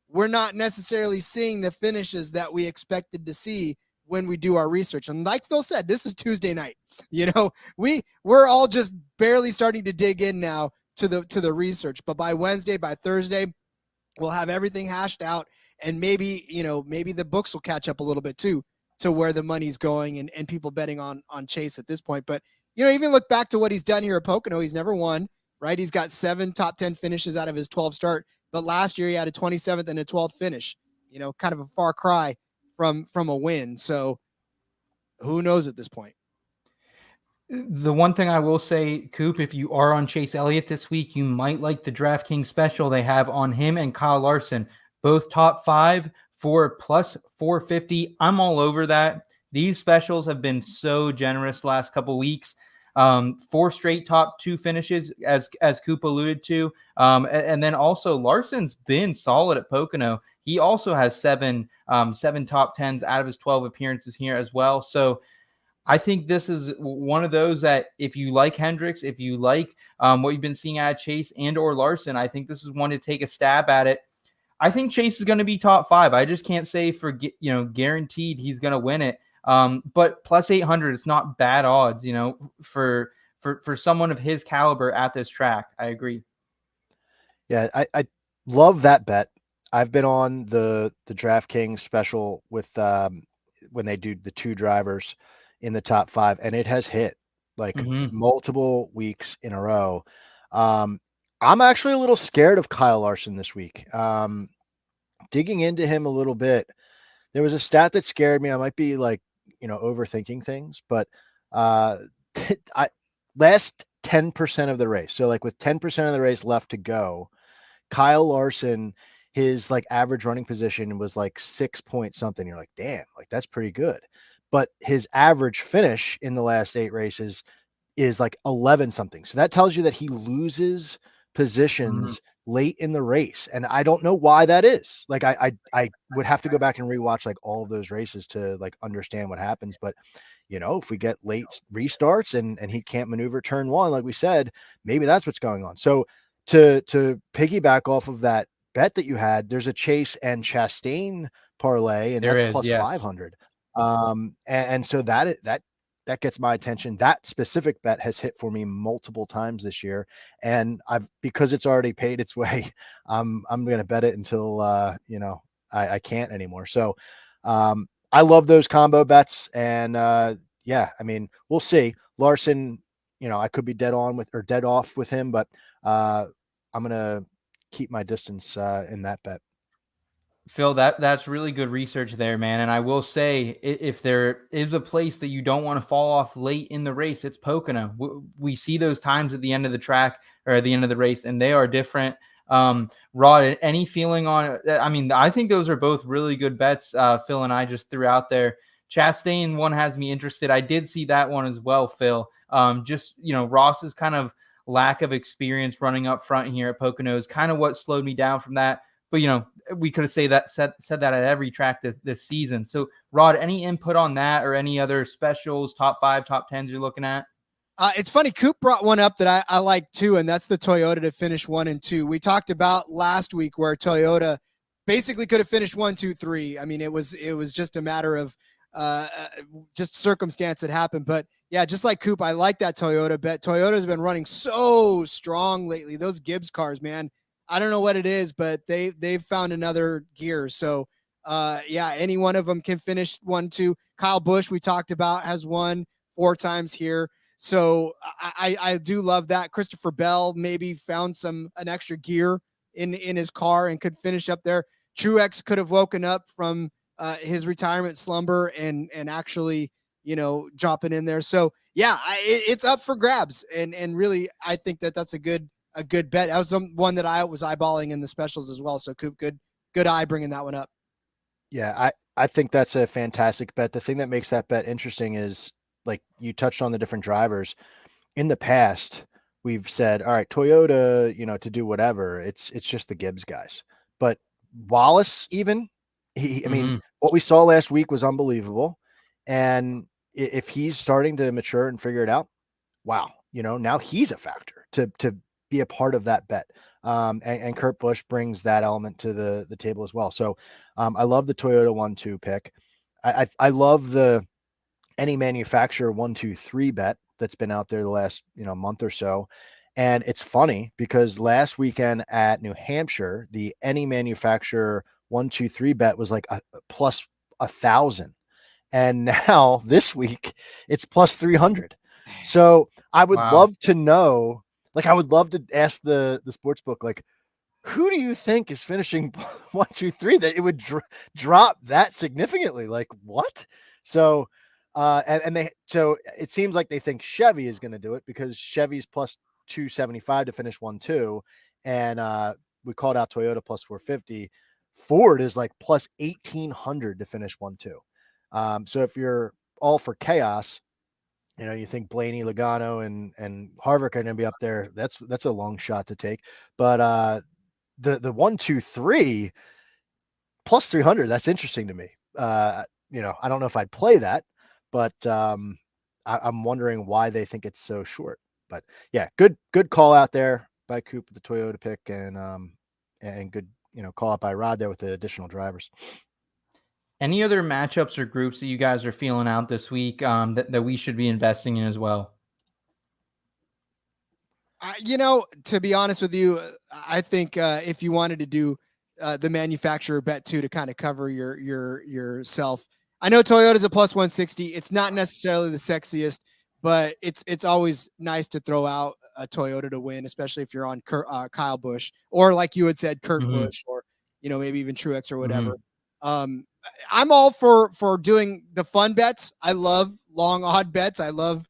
we're not necessarily seeing the finishes that we expected to see when we do our research. And like Phil said, this is Tuesday night. We're all just barely starting to dig in now to the research, but by Wednesday, by Thursday, we'll have everything hashed out, and maybe the books will catch up a little bit too to where the money's going and people betting on Chase at this point. But even look back to what he's done here at Pocono, he's never won, right? He's got 7 top 10 finishes out of his 12 start, but last year he had a 27th and a 12th finish, kind of a far cry from a win. So who knows at this point? The one thing I will say, Coop, if you are on Chase Elliott this week, you might like the DraftKings special they have on him and Kyle Larson, both top 5 for plus 450. I'm all over that. These specials have been so generous last couple weeks. 4 straight top 2 finishes, as Coop alluded to. And then also Larson's been solid at Pocono. He also has 7 top 10s out of his 12 appearances here as well. So I think this is one of those that if you like Hendricks, if you like what you've been seeing out of Chase and or Larson, I think this is one to take a stab at it. I think Chase is going to be top 5. I just can't say for guaranteed he's going to win it. But plus 800 is not bad odds, for someone of his caliber at this track. I agree. Yeah, I love that bet. I've been on the DraftKings special with when they do the 2 drivers in the top 5, and it has hit like multiple weeks in a row. I'm actually a little scared of Kyle Larson this week. Digging into him a little bit, there was a stat that scared me. I might be overthinking things, but last 10% of the race. So with 10% of the race left to go, Kyle Larson, his average running position was 6 point something. You're like, damn, that's pretty good. But his average finish in the last 8 races is 11 something. So that tells you that he loses positions late in the race. And I don't know why that is. I would have to go back and rewatch all of those races to understand what happens. But if we get late restarts and he can't maneuver turn 1, like we said, maybe that's what's going on. So to piggyback off of that bet that you had, there's a Chase and Chastain parlay, and that's plus 500. And so that gets my attention. That specific bet has hit for me multiple times this year, and because it's already paid its way, I'm going to bet it until I can't anymore. So I love those combo bets, and we'll see. Larson, I could be dead off with him, but I'm going to keep my distance in that bet. Phil, that's really good research there, man. And I will say, if there is a place that you don't want to fall off late in the race, it's Pocono. We see those times at the end of the track or at the end of the race, and they are different. Rod, any feeling on it? I mean, I think those are both really good bets Phil and I just threw out there. Chastain one has me interested. I did see that one as well, Phil. Ross's kind of lack of experience running up front here at Pocono is kind of what slowed me down from that. But, we could have said that at every track this season. So, Rod, any input on that or any other specials, top 5, top 10s you're looking at? It's funny. Coop brought one up that I like too, and that's the Toyota to finish 1 and 2. We talked about last week where Toyota basically could have finished 1, 2, 3. I mean, it was just a matter of just circumstance that happened. But yeah, just like Coop, I like that Toyota bet. Toyota's been running so strong lately. Those Gibbs cars, man. I don't know what it is, but they've found another gear. So any one of them can finish 1, 2. Kyle Busch, we talked about, has won 4 times here. So I do love that. Christopher Bell maybe found an extra gear in his car and could finish up there. Truex could have woken up from his retirement slumber and actually, dropping in there. So yeah, it's up for grabs. And really, I think that's a good bet. That was one that I was eyeballing in the specials as well. So Coop, good eye bringing that one up. Yeah, I think that's a fantastic bet. The thing that makes that bet interesting is, you touched on the different drivers. In the past, we've said, all right, Toyota, to do whatever, it's just the Gibbs guys. But Wallace, even, I mean, what we saw last week was unbelievable. And if he's starting to mature and figure it out, wow, now he's a factor to be a part of that bet. And Kurt Busch brings that element to the table as well. So I love the Toyota 1-2 pick. I love the any manufacturer 1, 2, 3 bet that's been out there the last month or so. And it's funny because last weekend at New Hampshire, the any manufacturer 1, 2, 3 bet was a plus 1,000. And now this week it's plus 300. So I would love to know, I would love to ask the sports book, who do you think is finishing 1, 2, 3 that it would drop that significantly? What? So So it seems like they think Chevy is going to do it because Chevy's plus 275 to finish 1-2. And we called out Toyota plus 450. Ford is like plus 1,800 to finish 1-2. So if you're all for chaos, you think Blaney, Logano, and Harvick are going to be up there. That's a long shot to take. But the 1, 2, 3 plus 300, that's interesting to me. I don't know if I'd play that, but I'm wondering why they think it's so short. But yeah, good call out there by Coop with the Toyota pick, and good call out by Rod there with the additional drivers. Any other matchups or groups that you guys are feeling out this week that we should be investing in as well? To be honest with you, I think if you wanted to do the manufacturer bet too to kind of cover yourself, I know Toyota's a plus 160. It's not necessarily the sexiest, but it's always nice to throw out a Toyota to win, especially if you're on Kyle Busch or like you had said, Kurt Busch, or maybe even Truex or whatever. I'm all for doing the fun bets. I love long odd bets. I love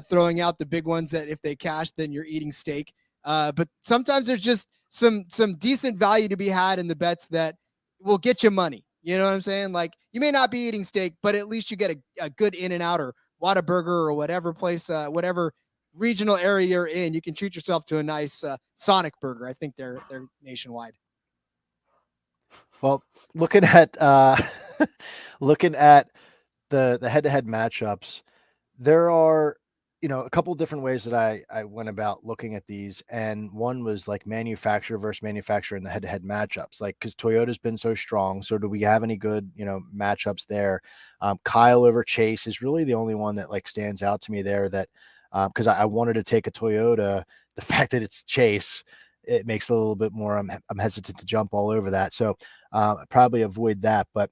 throwing out the big ones that if they cash, then you're eating steak. But sometimes there's just some decent value to be had in the bets that will get you money. You know what I'm saying? Like, you may not be eating steak, but at least you get a good In-N-Out or Whataburger or whatever place, whatever regional area you're in. You can treat yourself to a nice Sonic burger. I think they're nationwide. Well, looking at the head-to-head matchups, there are a couple different ways that I went about looking at these, and one was like manufacturer versus manufacturer in the head-to-head matchups, like because Toyota's been so strong. So do we have any good matchups there? Kyle over Chase is really the only one that like stands out to me there, that because I wanted to take a Toyota. The fact that it's Chase, it makes it a little bit more, I'm hesitant to jump all over that. So probably avoid that. But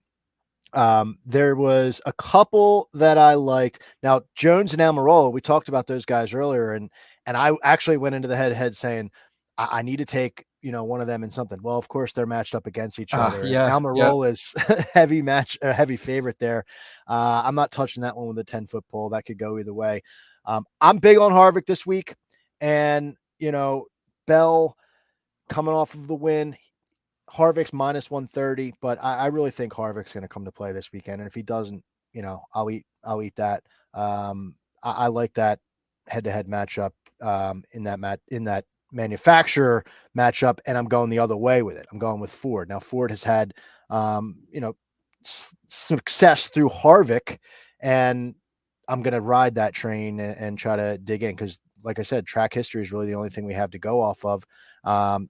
there was a couple that I liked. Now, Jones and Almirola, we talked about those guys earlier, and I actually went into the head-to-head saying I need to take one of them in something. Well, of course, they're matched up against each other. Yeah, Almirola is heavy favorite there. I'm not touching that one with a 10-foot pole. That could go either way. I'm big on Harvick this week, and Bell coming off of the win. Harvick's minus 130, but I really think Harvick's going to come to play this weekend. And if he doesn't, I'll eat that. I like that head-to-head matchup in that manufacturer matchup, and I'm going the other way with it. I'm going with Ford. Now, Ford has had success through Harvick, and I'm going to ride that train and try to dig in because, like I said, track history is really the only thing we have to go off of.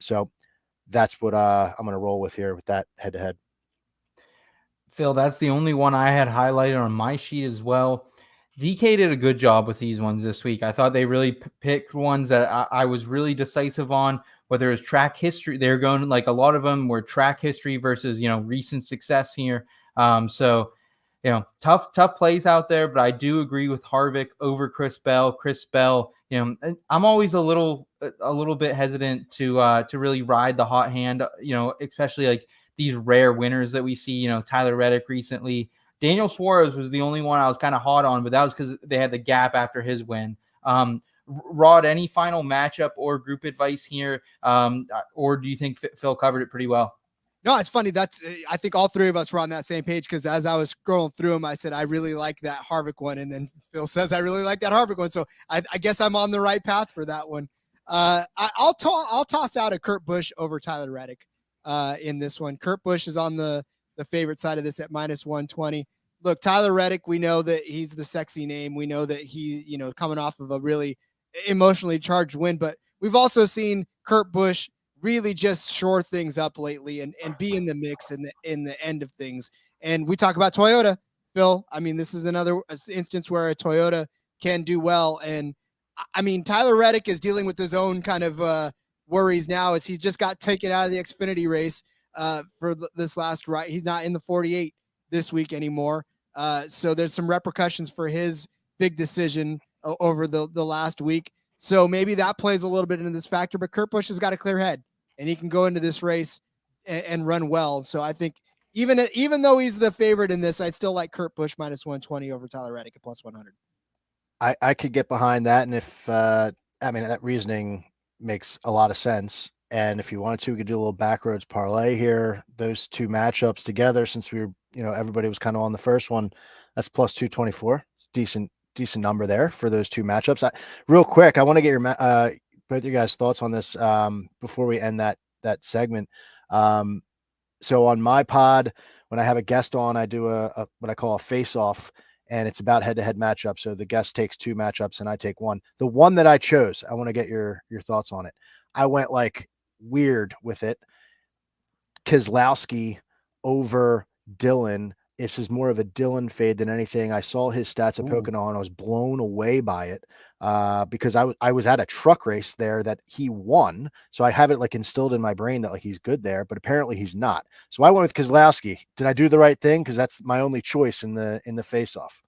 So that's what I'm going to roll with here with that head-to-head. Phil, that's the only one I had highlighted on my sheet as well. DK did a good job with these ones this week. I thought they really picked ones that I was really decisive on, whether it was track history. They're going like a lot of them were track history versus, recent success here. So tough plays out there, but I do agree with Harvick over Chris Bell. Chris Bell, I'm always a little bit hesitant to really ride the hot hand, especially like these rare winners that we see, Tyler Reddick recently. Daniel Suarez was the only one I was kind of hot on, but that was because they had the gap after his win. Rod, any final matchup or group advice here? Or do you think Phil covered it pretty well? No, it's funny. I think all three of us were on that same page because as I was scrolling through them, I said, I really like that Harvick one. And then Phil says, I really like that Harvick one. So I guess I'm on the right path for that one. I'll toss out a Kurt Busch over Tyler Reddick in this one. Kurt Busch is on the favorite side of this at minus 120. Look, Tyler Reddick, we know that he's the sexy name. We know that he, coming off of a really emotionally charged win, but we've also seen Kurt Busch really just shore things up lately and be in the mix in the end of things. And we talk about Toyota, Phil. I mean, this is another instance where a Toyota can do well. And I mean, Tyler Reddick is dealing with his own kind of worries now as he just got taken out of the Xfinity race for this last ride. He's not in the 48 this week anymore. So there's some repercussions for his big decision over the last week. So maybe that plays a little bit into this factor, but Kurt Busch has got a clear head and he can go into this race and run well. So I think Even though he's the favorite in this, I still like Kurt Busch minus 120 over Tyler Reddick at plus 100. I could get behind that, and if that reasoning makes a lot of sense. And if you wanted to, we could do a little backroads parlay here. Those two matchups together, since we were, everybody was kind of on the first one, that's plus 224. It's decent number there for those two matchups. Real quick, I want to get your both your guys' thoughts on this before we end that segment. So on my pod, when I have a guest on, I do a what I call a face-off, and it's about head-to-head matchup. So the guest takes two matchups and I take one. The one that I chose, I want to get your thoughts on it. I went like weird with it. Keselowski over Dillon. This is more of a Dillon fade than anything. I saw his stats at Pocono and I was blown away by it because I was at a truck race there that he won. So I have it like instilled in my brain that like he's good there, but apparently he's not. So I went with Keselowski. Did I do the right thing? Because that's my only choice in the face-off.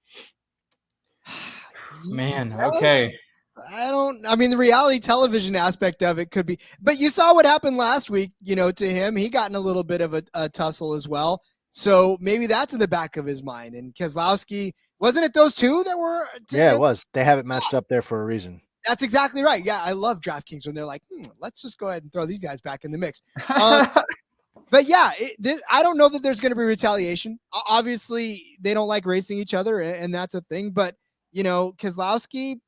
Man, okay. The reality television aspect of it could be, but you saw what happened last week, to him. He got in a little bit of a tussle as well. So maybe that's in the back of his mind. And Keselowski, wasn't it those two that were? Yeah, it was. They have it matched up there for a reason. That's exactly right. Yeah, I love DraftKings when they're like, let's just go ahead and throw these guys back in the mix. But yeah, I don't know that there's going to be retaliation. Obviously, they don't like racing each other, and that's a thing. But Keselowski,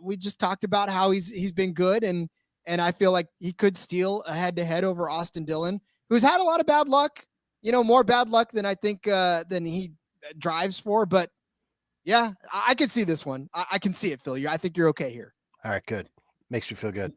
we just talked about how he's been good, and I feel like he could steal a head-to-head over Austin Dillon, who's had a lot of bad luck. More bad luck than I think than he drives for. But yeah, I could see this one. I can see it, Phil. I think you're okay here. All right, good. Makes me feel good.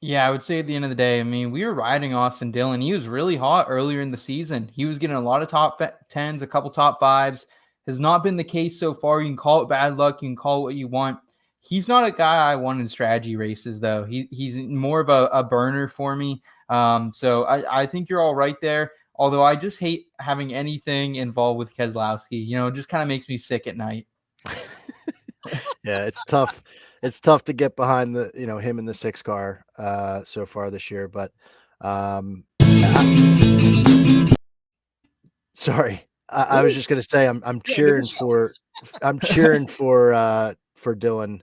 Yeah, I would say at the end of the day, we were riding Austin Dillon. He was really hot earlier in the season. He was getting a lot of top 10s, a couple top 5s. Has not been the case so far. You can call it bad luck. You can call it what you want. He's not a guy I want in strategy races, though. He's more of a burner for me. So I think you're all right there. Although I just hate having anything involved with Keselowski. It just kind of makes me sick at night. Yeah, it's tough. It's tough to get behind the him in the 6 car so far this year. But sorry, I was just gonna say I'm cheering for Dillon,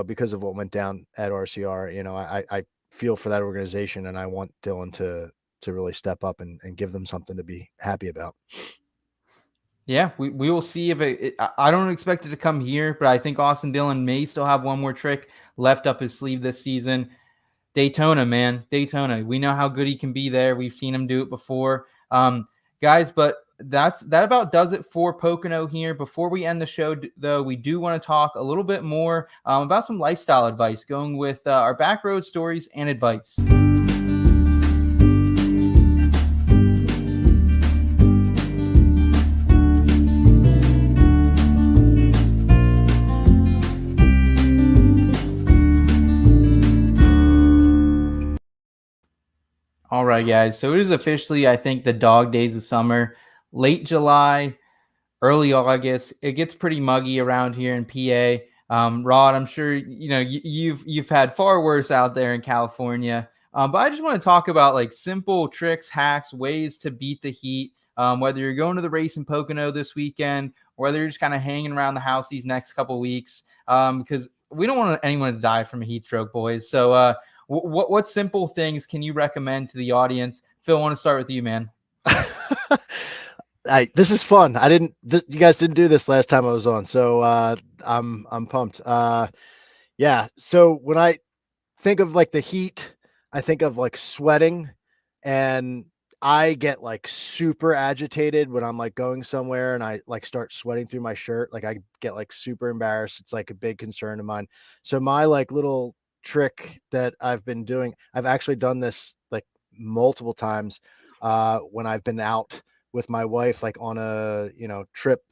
because of what went down at RCR. I feel for that organization, and I want Dillon to really step up and give them something to be happy about. Yeah, we will see if I don't expect it to come here, but I think Austin Dillon may still have one more trick left up his sleeve this season. Daytona, man. Daytona. We know how good he can be there. We've seen him do it before. Guys, but that about does it for Pocono here. Before we end the show, though, we do want to talk a little bit more about some lifestyle advice, going with our backroad stories and advice. All right, guys. So it is officially, I think, the dog days of summer. Late July, early August. It gets pretty muggy around here in PA. Rod, I'm sure you've had far worse out there in California. But I just want to talk about like simple tricks, hacks, ways to beat the heat. Whether you're going to the race in Pocono this weekend, or whether you're just kind of hanging around the house these next couple weeks, because we don't want anyone to die from a heat stroke, boys. So what simple things can you recommend to the audience? Phil, I want to start with you, man. This is fun. You guys didn't do this last time I was on, so I'm pumped. Yeah. So when I think of like the heat, I think of like sweating, and I get like super agitated when I'm like going somewhere and I like start sweating through my shirt. Like I get like super embarrassed. It's like a big concern of mine. So my like little trick that I've been doing, I've actually done this like multiple times when I've been out with my wife, like on a trip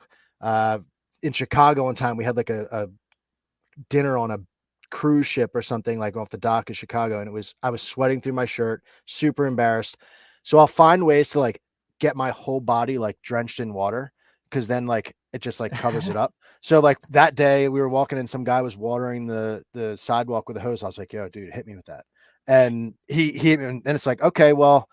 in Chicago. One time we had like a dinner on a cruise ship or something, like off the dock of Chicago, and I was sweating through my shirt, super embarrassed. So I'll find ways to like get my whole body like drenched in water, because then like it just like covers it up. So like that day we were walking and some guy was watering the sidewalk with a hose. I was like, yo, dude, hit me with that. And he hit me, and it's like, okay, well,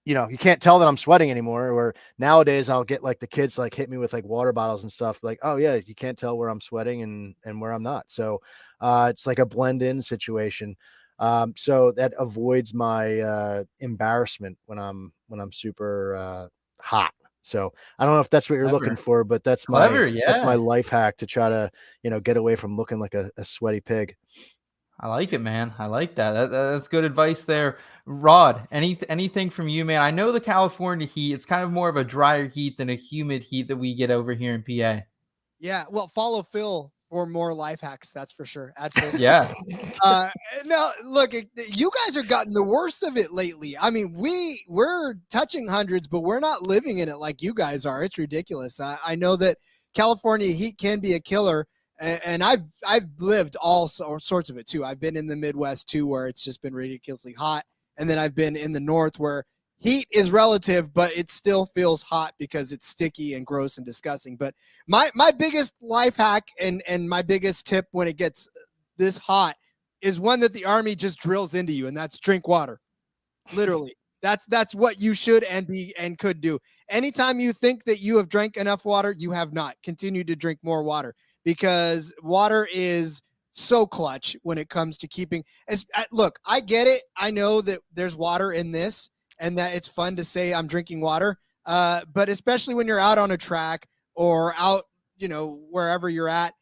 you can't tell that I'm sweating anymore. Or nowadays I'll get like the kids like hit me with like water bottles and stuff like, oh yeah, you can't tell where I'm sweating and where I'm not. So it's like a blend in situation. So that avoids my embarrassment when I'm super hot. So I don't know if that's what you're looking for, but that's my life hack to try to, get away from looking like a sweaty pig. I like it, man. I like that. That's good advice there. Rod, anything from you, man? I know the California heat, it's kind of more of a drier heat than a humid heat that we get over here in PA. Yeah, well, follow Phil for more life hacks, that's for sure. Yeah. No, look, you guys are gotten the worst of it lately. I mean, we're touching hundreds, but we're not living in it like you guys are. It's ridiculous. I know that California heat can be a killer. And I've lived all sorts of it too. I've been in the Midwest too, where it's just been ridiculously hot. And then I've been in the North where heat is relative, but it still feels hot because it's sticky and gross and disgusting. But my biggest life hack and my biggest tip when it gets this hot is one that the Army just drills into you, and that's drink water. Literally. That's what you should and could do. Anytime you think that you have drank enough water, you have not. Continue to drink more water, because water is so clutch when it comes to keeping. Look, I get it. I know that there's water in this and that it's fun to say I'm drinking water. But especially when you're out on a track or out, wherever you're at,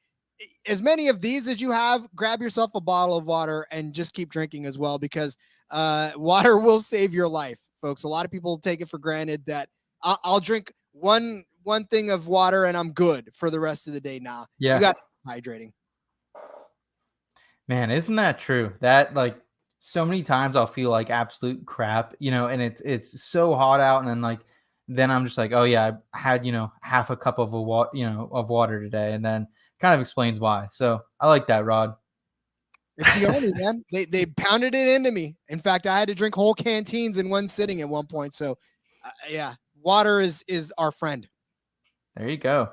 as many of these as you have, grab yourself a bottle of water and just keep drinking as well, because water will save your life, folks. A lot of people take it for granted that I'll drink one thing of water and I'm good for the rest of the day. Nah, yeah. You got to keep hydrating. Man, isn't that true? That like so many times I'll feel like absolute crap, and it's so hot out, and then I'm just like, oh yeah, I had half a cup of water today, and then kind of explains why. So I like that, Rod. It's the Army, man. They pounded it into me. In fact, I had to drink whole canteens in one sitting at one point. So, yeah, water is our friend. There you go.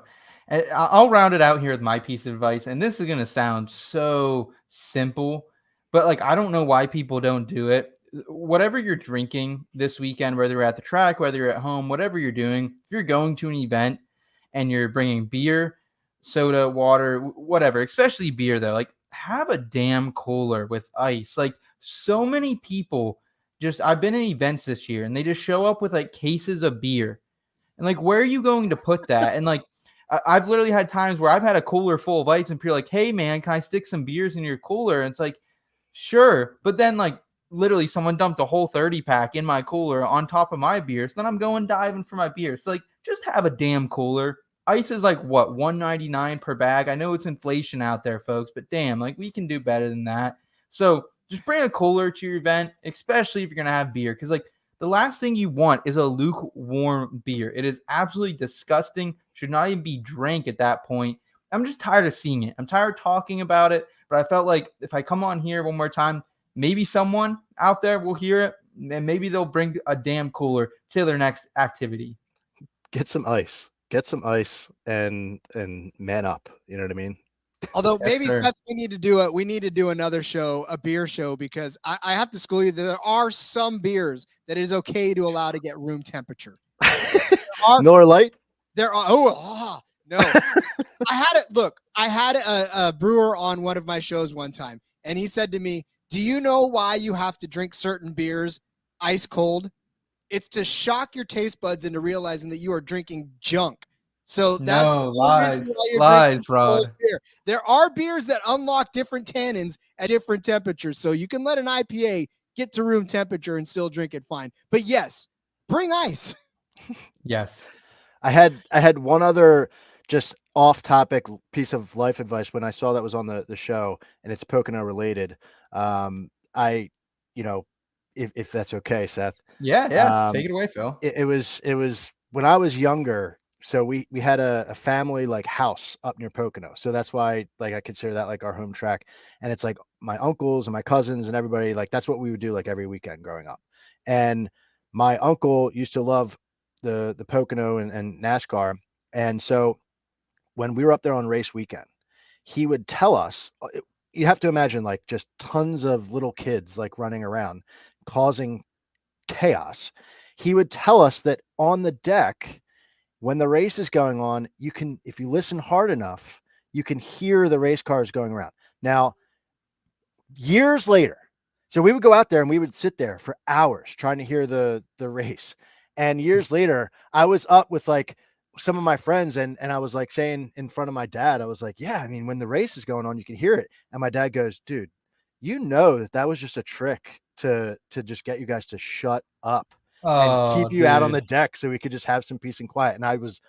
I'll round it out here with my piece of advice, and this is going to sound so simple, but I don't know why people don't do it. Whatever you're drinking this weekend, whether you're at the track, whether you're at home, whatever you're doing, if you're going to an event and you're bringing beer, soda, water, whatever, especially beer though, have a damn cooler with ice. So many people I've been in events this year and they just show up with cases of beer. And where are you going to put that? And I've literally had times where I've had a cooler full of ice and people are like, hey man, can I stick some beers in your cooler? And it's sure. But then literally someone dumped a whole 30 pack in my cooler on top of my beer. So then I'm going diving for my beer. So just have a damn cooler. Ice is what, $1.99 per bag? I know it's inflation out there, folks, but damn, we can do better than that. So just bring a cooler to your event, especially if you're going to have beer. Because the last thing you want is a lukewarm beer. It is absolutely disgusting. Should not even be drank at that point. I'm just tired of seeing it. I'm tired of talking about it. But I felt like if I come on here one more time, maybe someone out there will hear it. And maybe they'll bring a damn cooler to their next activity. Get some ice. Get some ice and man up. You know what I mean? Although maybe Seth, we need to do another show, a beer show, because I have to school you that there are some beers that it is okay to allow to get room temperature. Nor Light? There are. No. I had a brewer on one of my shows one time, and he said to me, do you know why you have to drink certain beers ice cold? It's to shock your taste buds into realizing that you are drinking junk. So that's lies, Rod. Beer. There are beers that unlock different tannins at different temperatures. So you can let an IPA get to room temperature and still drink it fine. But yes, bring ice. Yes. I had one other just off-topic piece of life advice when I saw that was on the show, and it's Pocono related. If that's okay, Seth. Yeah. Take it away, Phil. It was when I was younger. So we had a family house up near Pocono. So that's why I consider that our home track. And it's my uncles and my cousins and everybody, that's what we would do every weekend growing up. And my uncle used to love the Pocono and NASCAR. And so when we were up there on race weekend, he would tell us, you have to imagine just tons of little kids running around causing chaos. he would tell us that on the deck, when the race is going on, you can, if you listen hard enough, you can hear the race cars going around. Now, years later, so we would go out there and we would sit there for hours trying to hear the race. And years later, I was up with like some of my friends and I was like saying in front of my dad, I was like, yeah, I mean, when the race is going on, you can hear it. And my dad goes, dude, you know that was just a trick to just get you guys to shut up and keep you out on the deck so we could just have some peace and quiet. And I was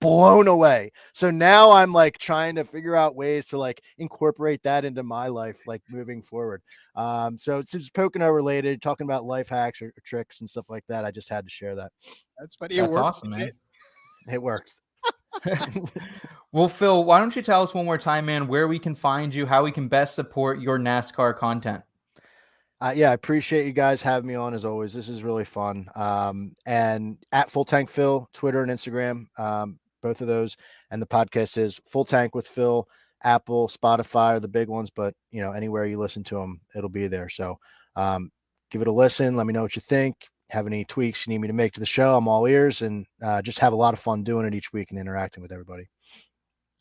blown away. So now I'm like trying to figure out ways to like incorporate that into my life, like moving forward. So it's Pocono related, talking about life hacks or tricks and stuff like that. I just had to share that. That's funny. That's awesome, man. It works. Well, Phil, why don't you tell us one more time, man, where we can find you, how we can best support your NASCAR content? Yeah, I appreciate you guys having me on as always. This is really fun. And at Full Tank Phil, Twitter and Instagram, both of those. And the podcast is Full Tank with Phil. Apple, Spotify are the big ones, but you know, anywhere you listen to them, it'll be there. So give it a listen. Let me know what you think. Have any tweaks you need me to make to the show? I'm all ears, and just have a lot of fun doing it each week and interacting with everybody.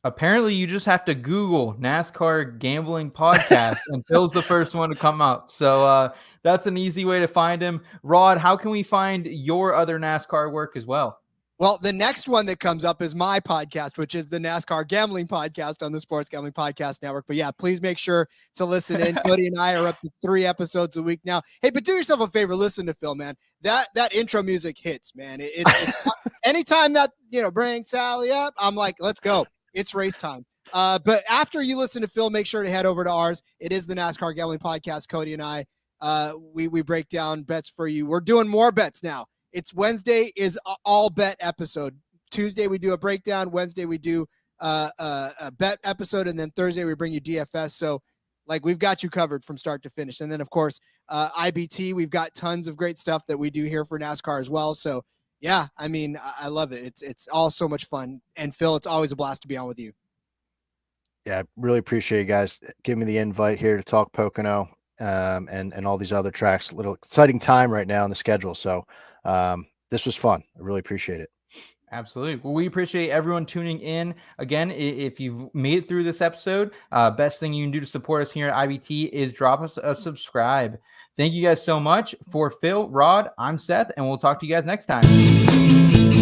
Apparently, you just have to Google NASCAR Gambling Podcast, and Phil's the first one to come up. So that's an easy way to find him. Rod, how can we find your other NASCAR work as well? Well, the next one that comes up is my podcast, which is the NASCAR Gambling Podcast on the Sports Gambling Podcast Network. But yeah, please make sure to listen in. Cody and I are up to 3 episodes a week now. Hey, but do yourself a favor. Listen to Phil, man. That intro music hits, man. It's anytime that, bring Sally up, I'm like, let's go. It's race time. But after you listen to Phil, make sure to head over to ours. It is the NASCAR Gambling Podcast. Cody and I, we break down bets for you. We're doing more bets now. It's Wednesday is all bet episode. Tuesday we do a breakdown. Wednesday we do a bet episode, and then Thursday we bring you DFS. So, like, we've got you covered from start to finish. And then, of course, IBT. We've got tons of great stuff that we do here for NASCAR as well. So, yeah, I mean, I love it. It's all so much fun. And Phil, it's always a blast to be on with you. Yeah, I really appreciate you guys giving me the invite here to talk Pocono and all these other tracks. A little exciting time right now in the schedule. So this was fun. I really appreciate it. Absolutely. Well, we appreciate everyone tuning in. Again, if you've made it through this episode, best thing you can do to support us here at IBT is drop us a subscribe. Thank you guys so much. For Phil, Rod, I'm Seth, and we'll talk to you guys next time.